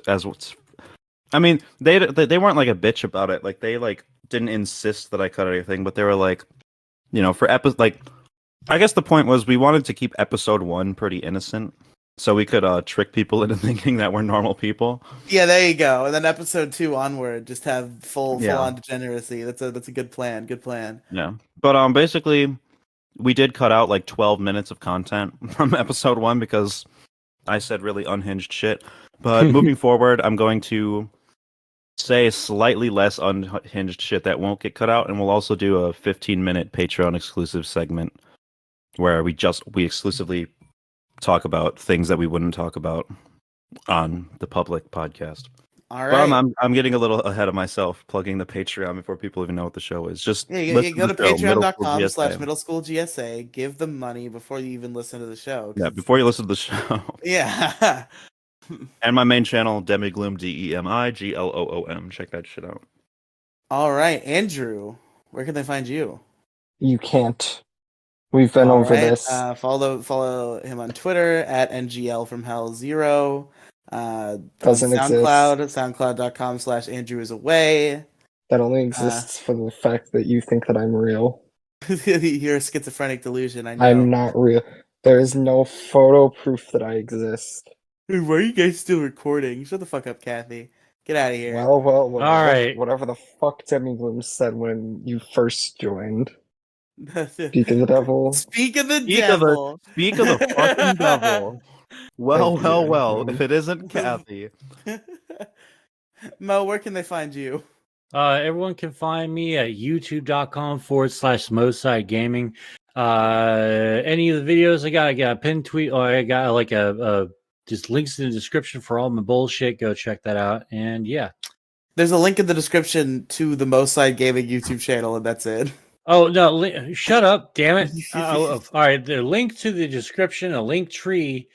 I mean, they weren't like a bitch about it. Like they like didn't insist that I cut anything, but they were like, for I guess the point was we wanted to keep episode 1 pretty innocent, so we could trick people into thinking that we're normal people. Yeah, there you go. And then episode 2 onward, just have full Yeah. on degeneracy. That's a good plan. Good plan. Yeah, but basically, we did cut out like 12 minutes of content from episode 1 because I said really unhinged shit. But moving forward, I'm going to say slightly less unhinged shit that won't get cut out, and we'll also do a 15-minute Patreon exclusive segment where we exclusively talk about things that we wouldn't talk about on the public podcast. All right. But I'm getting a little ahead of myself plugging the Patreon before people even know what the show is. Just you go to patreon.com/middleschoolgsa. patreon.com/middleschoolgsa. Give them money before you even listen to the show. Yeah, before you listen to the show. Yeah. And my main channel, Demigloom, DEMIGLOOM. Check that shit out. All right, Andrew, where can they find you? You can't. We've been All over right, this. Follow him on Twitter at NGL from Hell 0. Doesn't SoundCloud, exist. SoundCloud.com/Andrew is away. That only exists for the fact that you think that I'm real. You're a schizophrenic delusion, I know. I'm not real. There is no photo proof that I exist. Dude, why are you guys still recording? Shut the fuck up, Kathy. Get out of here. Well, whatever, All right. whatever the fuck Demigloom said when you first joined. Speak of the devil. Speak of the devil. Speak of the fucking devil. Well, Thank you, well. Andrew. If it isn't Kathy. Mo, where can they find you? Everyone can find me at youtube.com/Moside Gaming. Any of the videos I got a pinned tweet, or I got like a just links in the description for all my bullshit. Go check that out. And yeah. There's a link in the description to the Moside Gaming YouTube channel, and that's it. Oh no! Shut up! Damn it! All right, the link to the description, a link tree,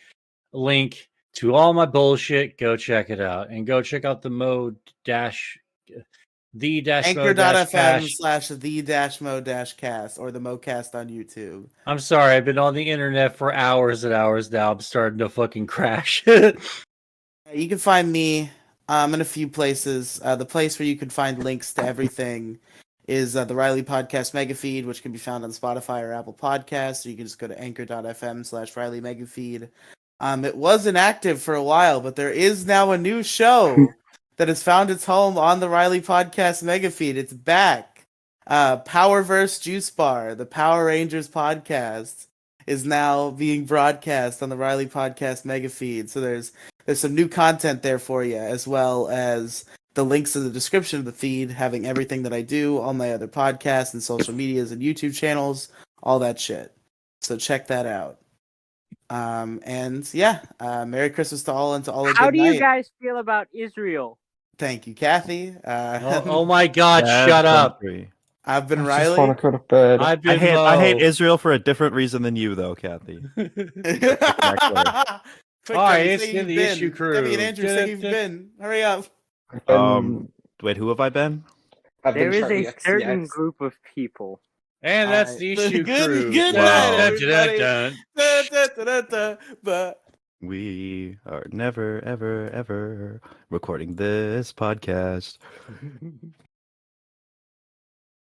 link to all my bullshit. Go check it out, and go check out the Anchor.fm/the-mo-cast or the Mocast on YouTube. I'm sorry, I've been on the internet for hours and hours now. I'm starting to fucking crash. You can find me in a few places. The place where you can find links to everything is the Riley Podcast Megafeed, which can be found on Spotify or Apple Podcasts. Or you can just go to anchor.fm/Riley Megafeed. It was inactive for a while, but there is now a new show that has found its home on the Riley Podcast Megafeed. It's back. Powerverse Juice Bar, the Power Rangers podcast, is now being broadcast on the Riley Podcast Megafeed. So there's some new content there for you, as well as the links in the description of the feed, having everything that I do, all my other podcasts and social medias and YouTube channels, all that shit. So check that out. And yeah, Merry Christmas to all and to all a good night. How do you guys feel about Israel? Thank you, Kathy. oh my God! Bad Shut up! country. I've been I Riley. just want to go to bed. I've been I hate Mo. Israel for a different reason than you, though, Kathy. Quick, All right, Debbie, it's say in you've the been. issue crew. Debbie and Andrew, say you've been. Hurry up. I've been- Wait, who have I been? I've been There is Charlie a certain XCX. group of people. And that's Alright. the issue crew. Good Wow. night, everybody. Dun, But We are never, ever, ever recording this podcast. dun.